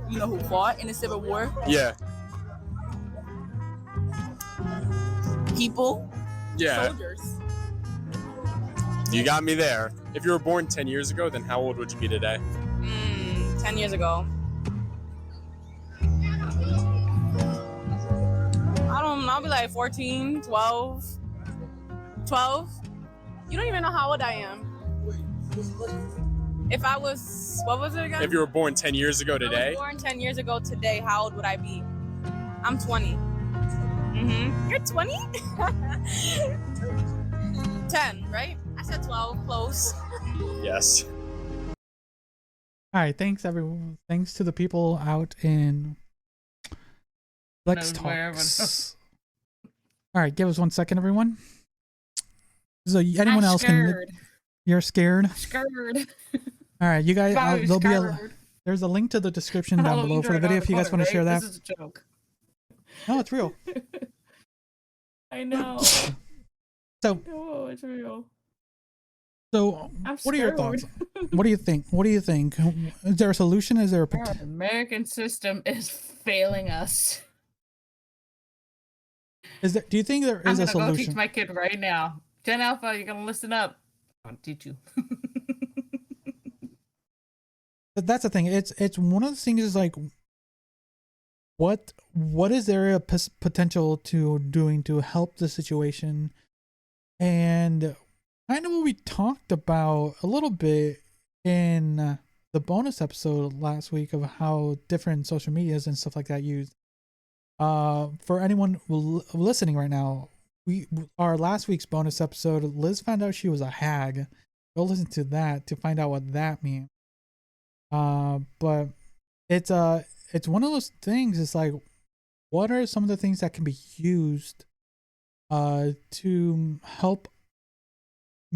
You know who fought in the Civil War?
Yeah.
People.
Yeah.
Soldiers.
You got me there. If you were born 10 years ago, then how old would you be today?
10 years ago. I don't know. I'll be like 14, 12. 12? You don't even know how old I am. If I was, what was it again?
If you were born 10 years ago
If I
today?
was born 10 years ago today, how old would I be? I'm 20. Mm-hmm. You're 20? 10, right? I said 12, close.
Yes.
All right, thanks everyone. Thanks to the people out in Flex
Knows wherever.
Talks. All right, give us 1 second, everyone. So anyone
I'm
else
scared.
You're scared.
Scared.
All right, you guys.
I'm
There'll be
scared.
there's a link to the description down
Halloween
below for the
right
video
around
if you guys
corner,
want to share
right?
that.
This is a joke.
No, it's real.
I know.
So
Oh, it's real.
so
I'm
what are your
scared.
thoughts? What do you think? What do you think? Is there a solution? Is there a
Our American system is failing us.
do you think there
I'm
is a
gonna go teach
solution?
my kid right now. Gen Alpha, you're gonna listen up. I'll teach you.
But that's the thing. It's one of the things is like what is there a potential to doing to help the situation, and kind of what we talked about a little bit in the bonus episode last week of how different social medias and stuff like that used. For anyone listening right now, our last week's bonus episode, Liz found out she was a hag. Go listen to that to find out what that means. But it's one of those things. It's like, what are some of the things that can be used to help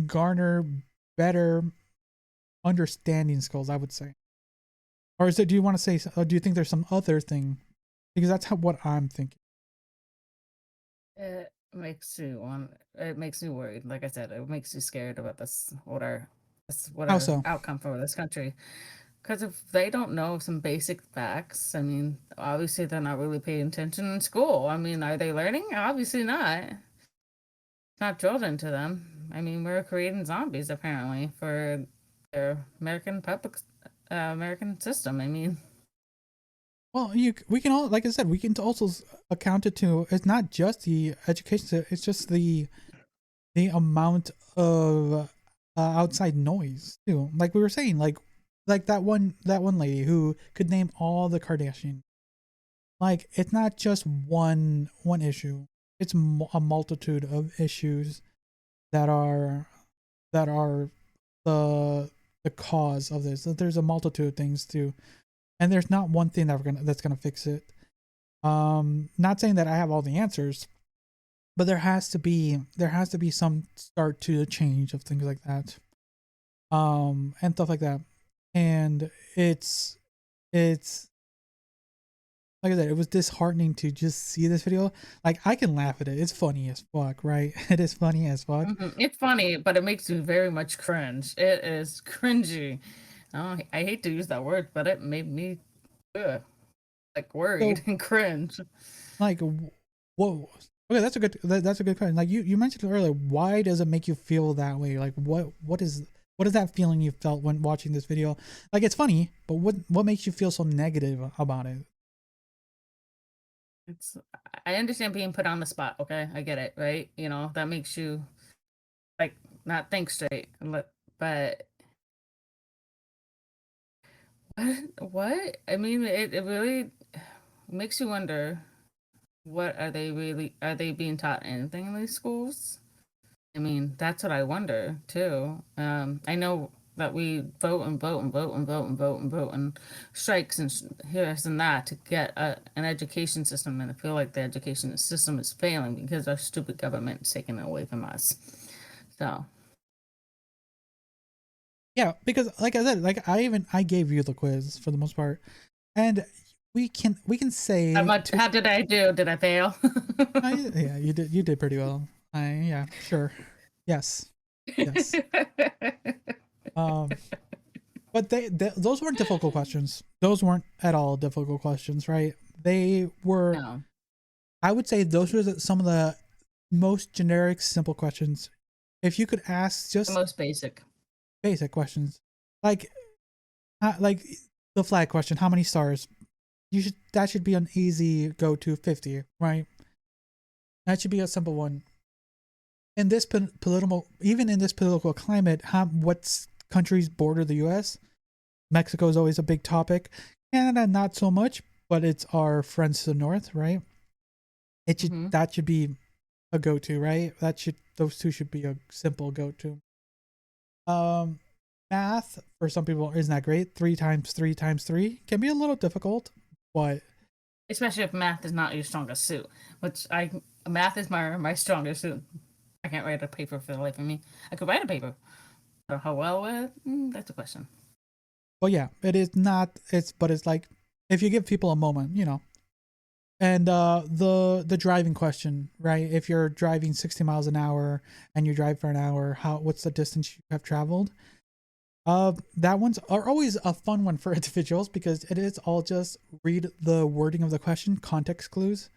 garner better understanding skills, I would say. Or is it, do you want to say, do you think there's some other thing? Because that's what I'm thinking.
It makes me worried. Like I said, it makes you scared about what our
How so?
outcome for this country. Because if they don't know some basic facts, I mean, obviously they're not really paying attention in school. I mean, are they learning? Obviously not. It's not drilled into them. I mean, we're creating zombies apparently for their American system. I mean,
Well, we can all, like I said, we can also account it to, it's not just the education, it's just the amount of outside noise too. Like we were saying, like that one lady who could name all the Kardashian. Like, it's not just one issue. It's a multitude of issues that are the cause of this. There's a multitude of things too. And there's not one thing that's gonna fix it. Not saying that I have all the answers, but there has to be some start to the change of things like that, and stuff like that. And it's like I said, it was disheartening to just see this video. Like, I can laugh at it; it's funny as fuck, right? It is funny as fuck.
it's funny, but it makes you very much cringe. It is cringy. Oh, I hate to use that word, but it made me like worried and cringe.
Like, Whoa. Okay, that's a good question. Like you mentioned earlier, why does it make you feel that way? Like what is that feeling you felt when watching this video? Like it's funny, but what makes you feel so negative about it?
It's I understand being put on the spot, okay? I get it, right? You know, that makes you like not think straight. But what? I mean, it really makes you wonder, what are they being taught anything in these schools? I mean, that's what I wonder too. I know that we vote and vote and vote and vote and vote and vote and strikes and here's and that to get an education system, and I feel like the education system is failing because our stupid government is taking it away from us. So
Yeah, because like I said, like I gave you the quiz for the most part, and we can say
how did I do? Did I fail?
yeah, you did pretty well. Yeah, sure. Yes. But those weren't difficult questions. Those weren't at all difficult questions, right? They were.
No.
I would say those were some of the most generic, simple questions. If you could ask just
The most basic
questions, like the flag question, how many stars? That should be an easy go to 50, right? That should be a simple one. In this even in this political climate, what countries border the U.S.? Mexico is always a big topic. Canada, not so much, but it's our friends to the north, right? That should be a go-to, right? Those two should be a simple go-to. Math for some people isn't that great. 3 times 3 times 3 can be a little difficult, but
especially if math is not your strongest suit, which math is my strongest suit. I can't write a paper for the life of me. I could write a paper. So how well that's a question.
Well, yeah, it is not. But it's like if you give people a moment, you know. And the driving question, right? If you're driving 60 miles an hour and you drive for an hour, what's the distance you have traveled? That ones are always a fun one for individuals because it is all just read the wording of the question, context clues.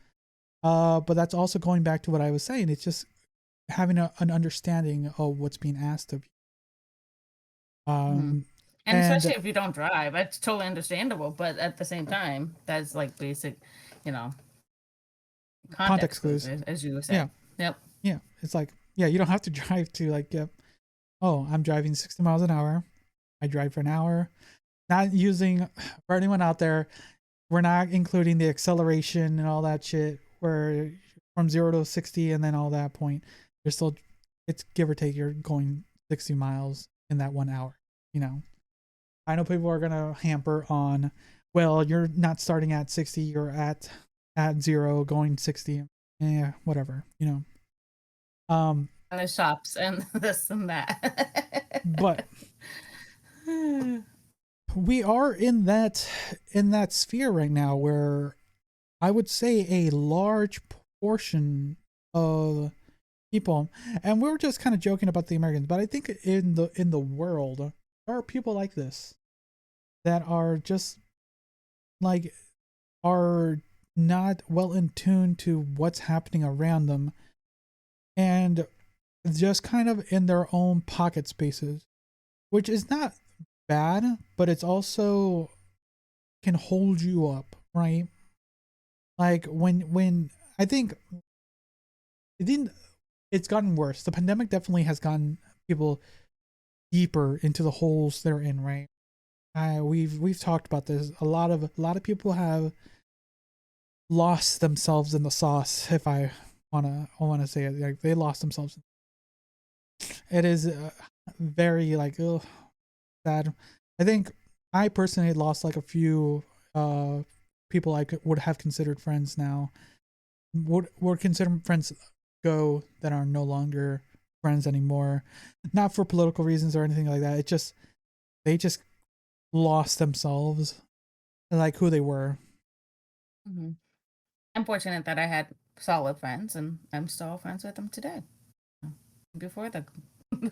But that's also going back to what I was saying. It's just having an understanding of what's being asked of you.
And especially if you don't drive, that's totally understandable. But at the same time, that's like basic, you know, context clues, as you were saying.
Yeah. Yep. Yeah. It's like, yeah, you don't have to drive to like, oh, I'm driving 60 miles an hour. I drive for an hour. Not using, for anyone out there, we're not including the acceleration and all that shit where from 0 to 60 and then all that point, you're still, it's give or take, you're going 60 miles in that 1 hour, you know. I know people are going to hamper on, well, you're not starting at 60, you're at 0 going 60. Yeah, whatever, you know.
And the shops and this and that.
But we are in that sphere right now where I would say a large portion of people, and we were just kind of joking about the Americans, but I think in the world there are people like this that are just like are not well in tune to what's happening around them and just kind of in their own pocket spaces, which is not bad, but it's also can hold you up, right? Like when I think it's gotten worse. The pandemic definitely has gotten people deeper into the holes they're in, right? We've talked about this. A lot of people have lost themselves in the sauce. If I wanna say it, like they lost themselves. It is very like sad. I think I personally lost like a few people I would have considered friends now. Would consider friends go that are no longer friends anymore. Not for political reasons or anything like that. They just lost themselves, like who they were.
Mm-hmm. I'm fortunate that I had solid friends, and I'm still friends with them today. Before the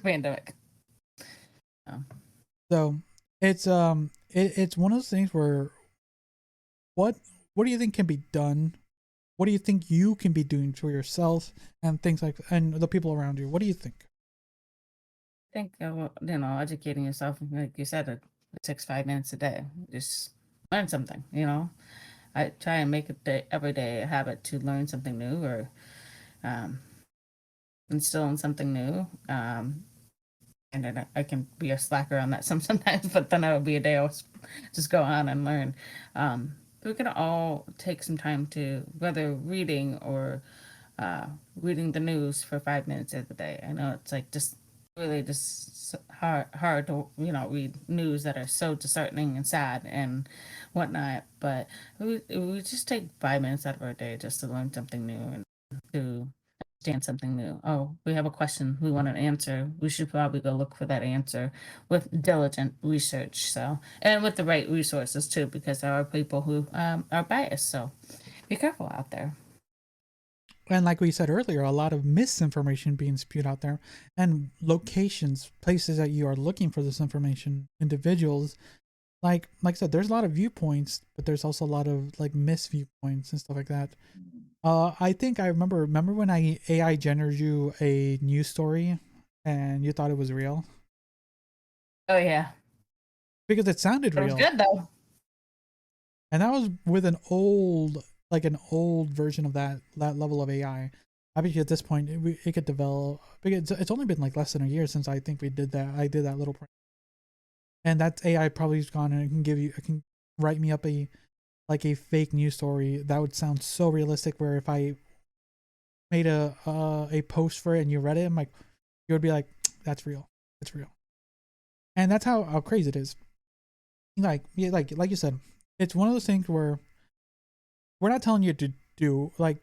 pandemic.
So it's it's one of those things where what do you think can be done what do you think you can be doing for yourself and things like, and the people around you? What do you think?
I think, educating yourself, like you said, it takes 5 minutes a day. Just learn something, I try and make it every day a habit to learn something new or um, instill in something new. And then I can be a slacker on that sometimes, but then it would be a day I'll just go on and learn. We can all take some time to, whether reading or reading the news for 5 minutes of the day. I know it's like just really just hard to read news that are so disheartening and sad and whatnot, but we just take 5 minutes out of our day just to learn something new and to understand something new. Oh, we have a question, we want an answer, we should probably go look for that answer with diligent research, so, and with the right resources too, because there are people who are biased, so be careful out there.
And like we said earlier, a lot of misinformation being spewed out there, and locations, places that you are looking for this information, individuals, like I said, there's a lot of viewpoints, but there's also a lot of like misviewpoints and stuff like that. I think I remember when AI generated you a news story and you thought it was real?
Oh yeah.
Because it sounded real.
It was good though.
And that was with an old version of that level of AI. I bet you at this point it could develop, because it's only been like less than a year since I think we did that. I did that little project. And that AI probably has gone and it can write me up a fake news story that would sound so realistic, where if I made a post for it and you read it, I'm like, you would be like, that's real. It's real. And that's how crazy it is. Like you said, it's one of those things where we're not telling you to do, to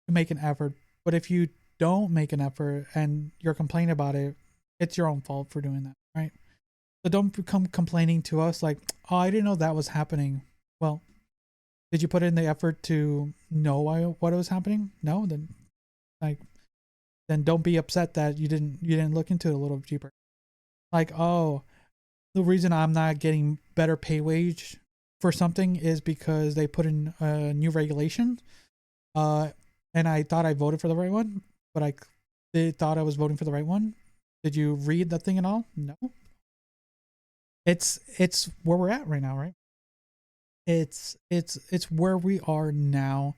make an effort, but if you don't make an effort and you're complaining about it, it's your own fault for doing that, right? So don't become complaining to us like, oh, I didn't know that was happening. Well, did you put in the effort to know what was happening? No, then don't be upset that you didn't look into it a little deeper. Like, oh, the reason I'm not getting better pay wage for something is because they put in a new regulation, and I thought I voted for the right one, but they thought I was voting for the right one. Did you read the thing at all? No. It's where we're at right now, right? It's where we are now,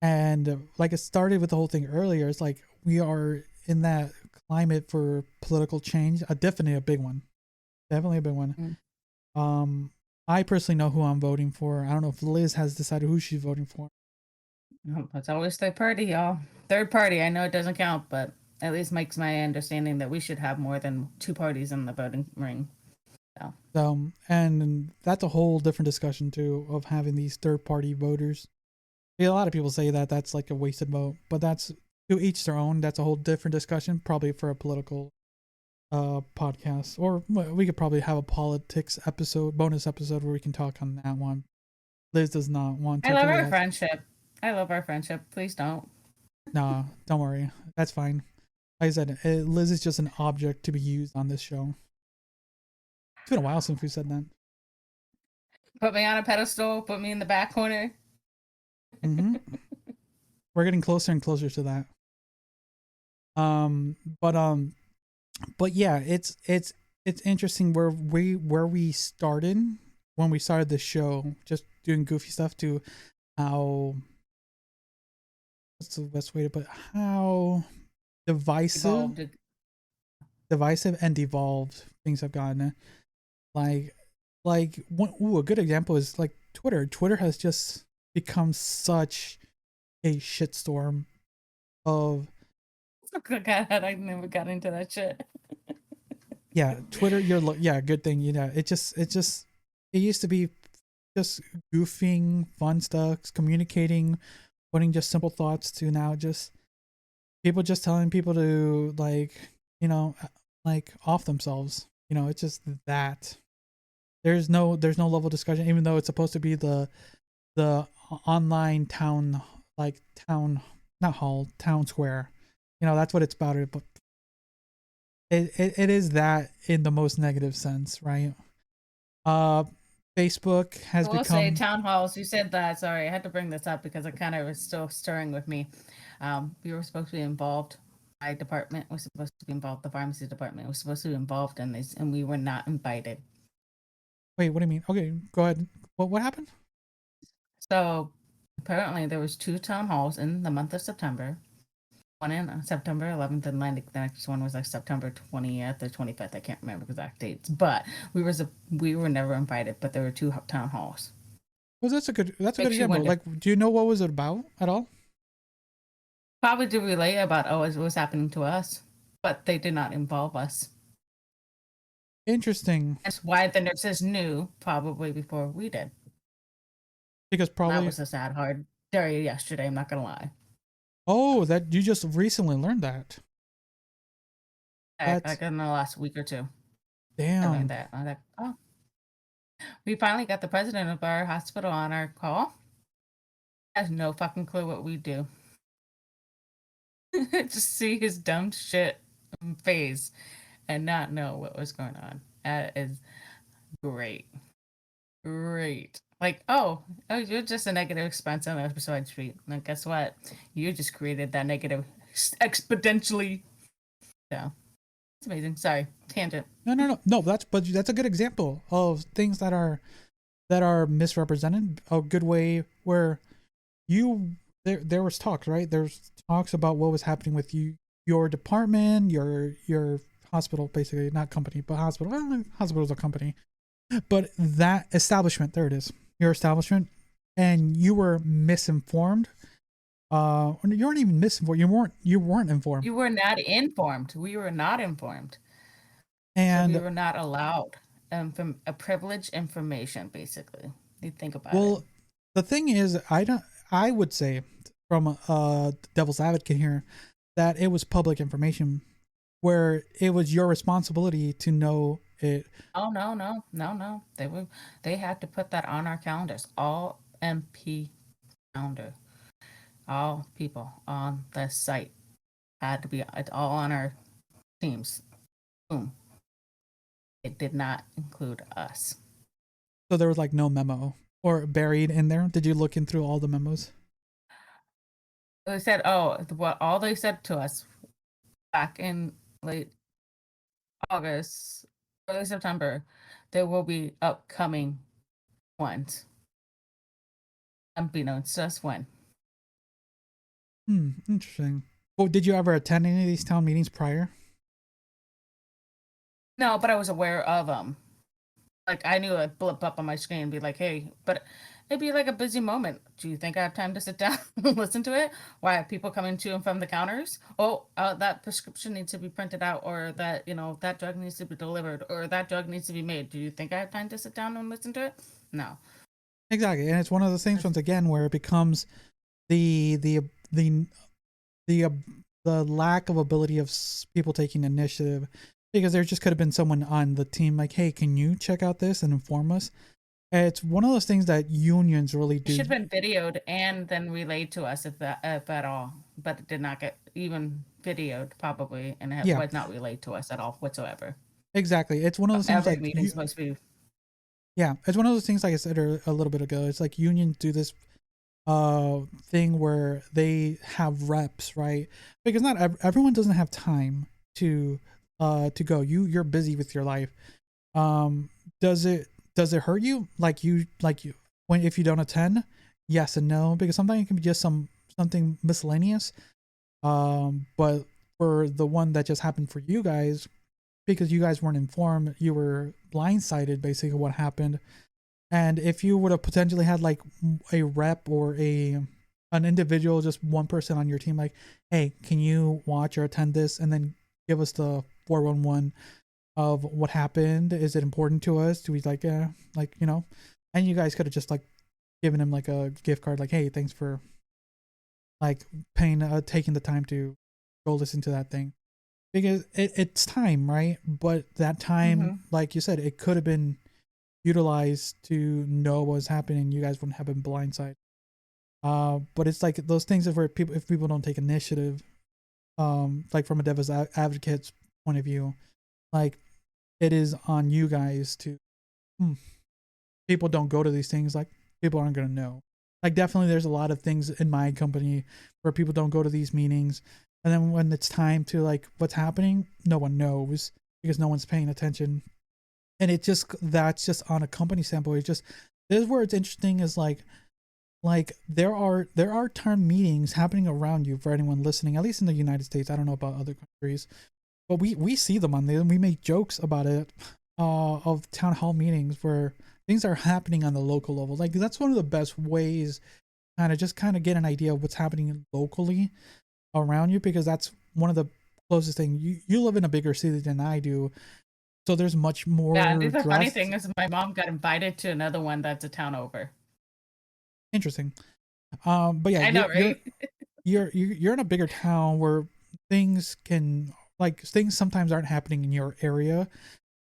and like it started with the whole thing earlier. It's like we are in that climate for political change. Definitely a big one. I personally know who I'm voting for. I don't know if Liz has decided who she's voting for.
It's always third party, y'all. Third party. I know it doesn't count, but at least makes my understanding that we should have more than two parties in the voting ring.
So, and that's a whole different discussion too, of having these third party voters. A lot of people say that that's like a wasted vote, but that's to each their own. That's a whole different discussion, probably for a political podcast, or we could probably have a politics bonus episode where we can talk on that one. Liz does not want to.
I love our friendship. Please don't.
Nah, don't worry. That's fine. Like I said, Liz is just an object to be used on this show. It's been a while since we said that.
Put me on a pedestal, put me in the back corner.
Mm-hmm. We're getting closer and closer to that. But yeah, it's interesting where we started when we started the show, just doing goofy stuff, to how, what's the best way to put it, how divisive and devolved things have gotten. A good example is like Twitter. Twitter has just become such a shitstorm of.
God, I never got into that shit.
Yeah, Twitter. Good thing. It used to be just goofing, fun stuff, communicating, putting just simple thoughts, to now just people just telling people to off themselves. It's just that there's no level of discussion, even though it's supposed to be the online town square. That's what it's about. But it is that in the most negative sense, right? Facebook has
I will say
become.
town halls. You said that. Sorry, I had to bring this up because it kind of was still stirring with me. We were supposed to be involved. My department was supposed to be involved. The pharmacy department was supposed to be involved in this, and we were not invited.
Wait, what do you mean? Okay, go ahead. What happened?
So apparently, there was 2 town halls in the month of September. One in September 11th, and then the next one was like September 20th or 25th. I can't remember exact dates, but we were never invited. But there were 2 town halls.
Well, that's a good
Makes you
example.
wonder.
Like, do you know what was it about at all?
Probably to relay about it was happening to us, but they did not involve us.
Interesting,
That's why the nurses knew probably before we did.
because
That
probably.
was a sad hard day yesterday. I'm not gonna lie.
Oh, that you just recently learned that. That's
Like in the last week or two, I
damn.
learned that. I was like, oh, we finally got the president of our hospital on our call. Has no fucking clue what we do. Just see his dumb shit face and not know what was going on. That is great. Great. Like, oh, you're just a negative expense on the side street. And guess what? You just created that negative exponentially. So it's amazing. Sorry, tangent.
No. That's a good example of things that are misrepresented. A good way where there was talks, right? There's talks about what was happening with your department, your hospital, basically, not company, but hospital. Well, hospital is a company, but that establishment. There it is. Your establishment, and you were misinformed. You weren't even misinformed. You weren't informed.
You were not informed. We were not informed.
And
so we were not allowed from a privileged information, basically. You think about it.
well, the thing is, I would say from devil's advocate here that it was public information where it was your responsibility to know it.
Oh no. They had to put that on our calendars. All MP calendar. All people on the site had to be all on our teams. Boom. It did not include us.
So there was like no memo or buried in there. Did you look in through all the memos?
They said, all they said to us back in late August, early September, there will be upcoming ones. Unbeknownst to us when.
Interesting. Well, did you ever attend any of these town meetings prior?
No, but I was aware of them. Like, I knew I'd blip up on my screen and be like, hey, but it'd be like a busy moment. Do you think I have time to sit down and listen to it? Why are people coming to and from the counters? Oh, that prescription needs to be printed out, or that, that drug needs to be delivered, or that drug needs to be made. Do you think I have time to sit down and listen to it? No.
Exactly. And it's one of those things, once again, where it becomes the lack of ability of people taking initiative, because there just could have been someone on the team like, hey, can you check out this and inform us? It's one of those things that unions really do.
It should have been videoed and then relayed to us if at all, but it did not get even videoed probably, and it was not relayed to us at all whatsoever.
Exactly. It's one of those things
every
like
meeting's supposed to be.
Yeah, it's one of those things, like I said a little bit ago. It's like unions do this thing where they have reps, right? Because not everyone doesn't have time to go. You're busy with your life. Does it hurt you? Like you when if you don't attend? Yes and no, because sometimes it can be just something miscellaneous. But for the one that just happened for you guys, because you guys weren't informed, you were blindsided basically what happened. And if you would have potentially had like a rep or an individual, just one person on your team, like, hey, can you watch or attend this and then give us the 411 of what happened? Is it important to us? Do we like, and you guys could have just like given him like a gift card, like, hey, thanks for like taking the time to go listen to that thing, because it's time, right? But that time, like you said, it could have been utilized to know what was happening. You guys wouldn't have been blindsided. But it's like those things of where if people don't take initiative, like from a devil's advocate's point of view, like it is on you guys to people don't go to these things, like people aren't going to know. Like definitely there's a lot of things in my company where people don't go to these meetings. And then when it's time to like what's happening, no one knows because no one's paying attention. And that's just on a company standpoint. It's just, this is where it's interesting is like there are term meetings happening around you for anyone listening, at least in the United States. I don't know about other countries, but we see them on there and we make jokes about it, of town hall meetings where things are happening on the local level. Like that's one of the best ways kind of get an idea of what's happening locally around you, because that's one of the closest thing. You live in a bigger city than I do, so there's much more.
Yeah, the funny thing is my mom got invited to another one that's a town over.
Interesting. But yeah,
I know, right?
You're in a bigger town where things sometimes aren't happening in your area.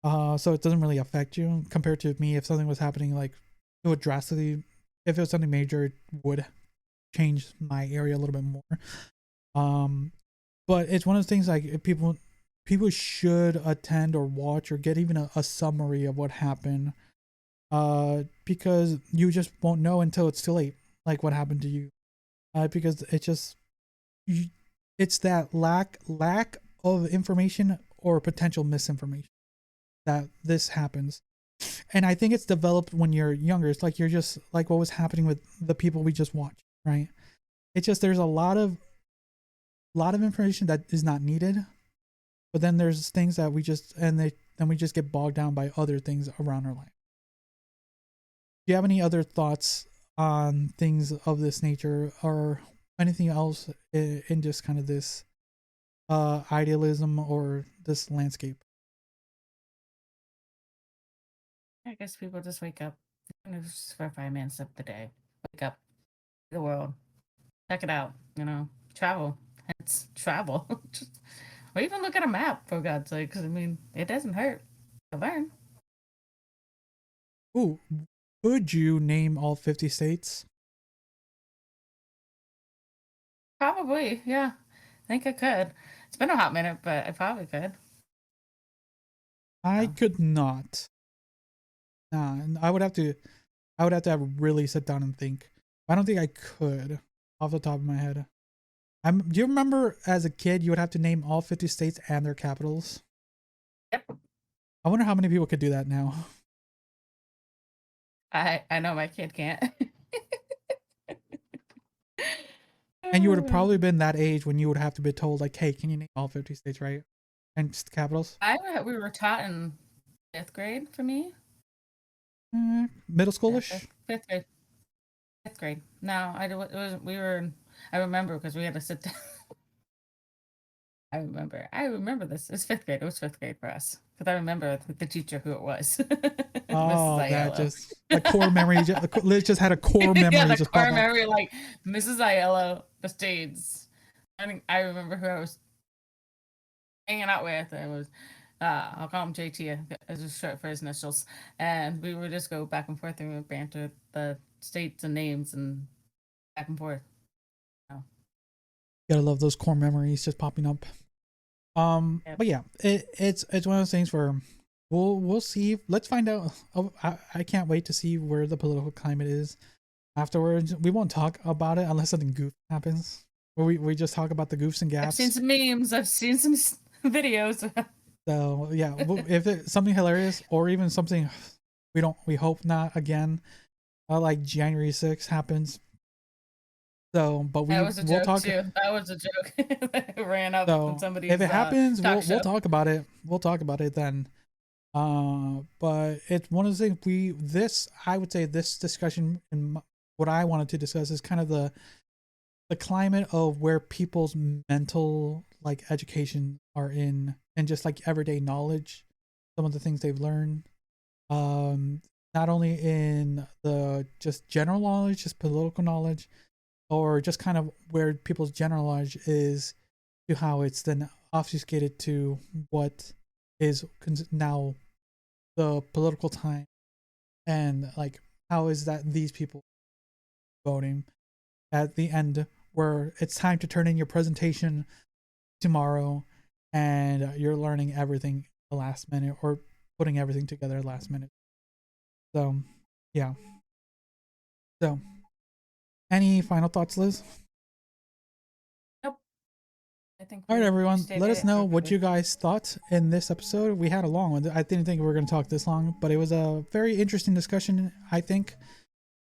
So it doesn't really affect you compared to me. If something was happening, like it would drastically, if it was something major, it would change my area a little bit more. But it's one of those things like if people should attend or watch or get even a summary of what happened. Because you just won't know until it's too late, like what happened to you. Because it's that lack of information or potential misinformation that this happens. And I think it's developed when you're younger. It's like you're just like what was happening with the people we just watched, right? It's just there's a lot of information that is not needed, but then there's things that we just get bogged down by other things around our life. Do you have any other thoughts on things of this nature or anything else in just kind of this idealism or this landscape?
I guess people just wake up just for 5 minutes of the day. Wake up, see the world, check it out, travel. It's travel. Or even look at a map, for God's sake, because, it doesn't hurt to learn.
Ooh, could you name all 50 states?
Probably, yeah. I think I could. It's been a hot minute, but I probably could.
I could not. Nah, and I would have to really sit down and think. I don't think I could off the top of my head. Do you remember as a kid you would have to name all 50 states and their capitals?
Yep.
I wonder how many people could do that now.
I know my kid can't.
And you would have probably been that age when you would have to be told, like, hey, can you name all 50 states, right? And just the capitals?
We were taught in 5th grade for me.
Middle schoolish?
Yeah, 5th grade. 5th grade. No, I remember because we had to sit down. I remember this. It's 5th grade. It was 5th grade for us. Because I remember the teacher who it was.
Oh, that just a core memory. Liz just had a core memory.
Yeah, the
just
core memory, like Mrs. Aiello, the States. I remember who I was hanging out with. It was, I'll call him JT as a short for his initials. And we would just go back and forth and we would banter the states and names and back and forth.
Gotta love those core memories just popping up.
Yep.
But yeah, it's one of those things where we'll see. Let's find out. I can't wait to see where the political climate is afterwards. We won't talk about it unless something goof happens. Where we just talk about the goofs and gaps.
I've seen some memes. I've seen some videos.
So yeah, if it's something hilarious or even something we hope not again, like January 6th happens. So, but we'll talk.
Too. That was a joke. That ran up from somebody.
If it happens, we'll talk about it. We'll talk about it then. But it's one of the things I would say this discussion and what I wanted to discuss is kind of the climate of where people's mental like education are in and just like everyday knowledge, some of the things they've learned. Not only in the just general knowledge, just political knowledge, or just kind of where people's general knowledge is to how it's then obfuscated to what is now the political time, and like how is that these people voting at the end where it's time to turn in your presentation tomorrow and you're learning everything the last minute or putting everything together last minute. So Yeah. So, any final thoughts, Liz?
I think.
All right,
we
everyone.
stated
Let us
it
know what
perfectly.
you guys thought in this episode. We had a long one. I didn't think we were going to talk this long, but it was a very interesting discussion, I think.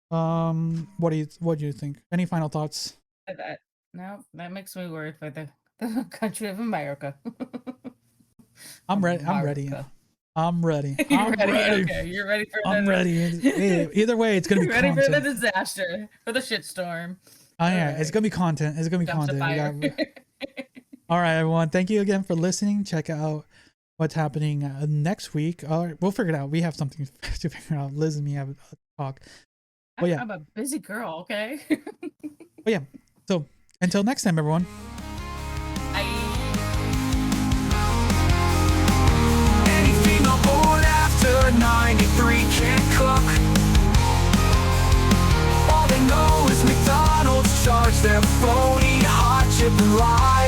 What do you think? Any final thoughts?
No, that makes me worried for the country of America.
I'm ready. I'm ready.
America.
I'm ready.
You're
I'm
ready.
ready.
Okay, you're ready for
I'm ready. Hey, either way, it's gonna be
You're ready for the
content.
disaster, for the shitstorm.
Oh yeah,
Alright.
it's gonna be content. It's gonna be
Dumpster
content. We
fire.
got- All right, everyone. Thank you again for listening. Check out what's happening next week. We'll figure it out. We have something to figure out. Liz and me have a talk. Well, yeah.
I'm a busy girl, okay?
But yeah. So until next time, everyone.
Any female born after 93 can't cook. All they know is McDonald's charge their phony hot chip and lies.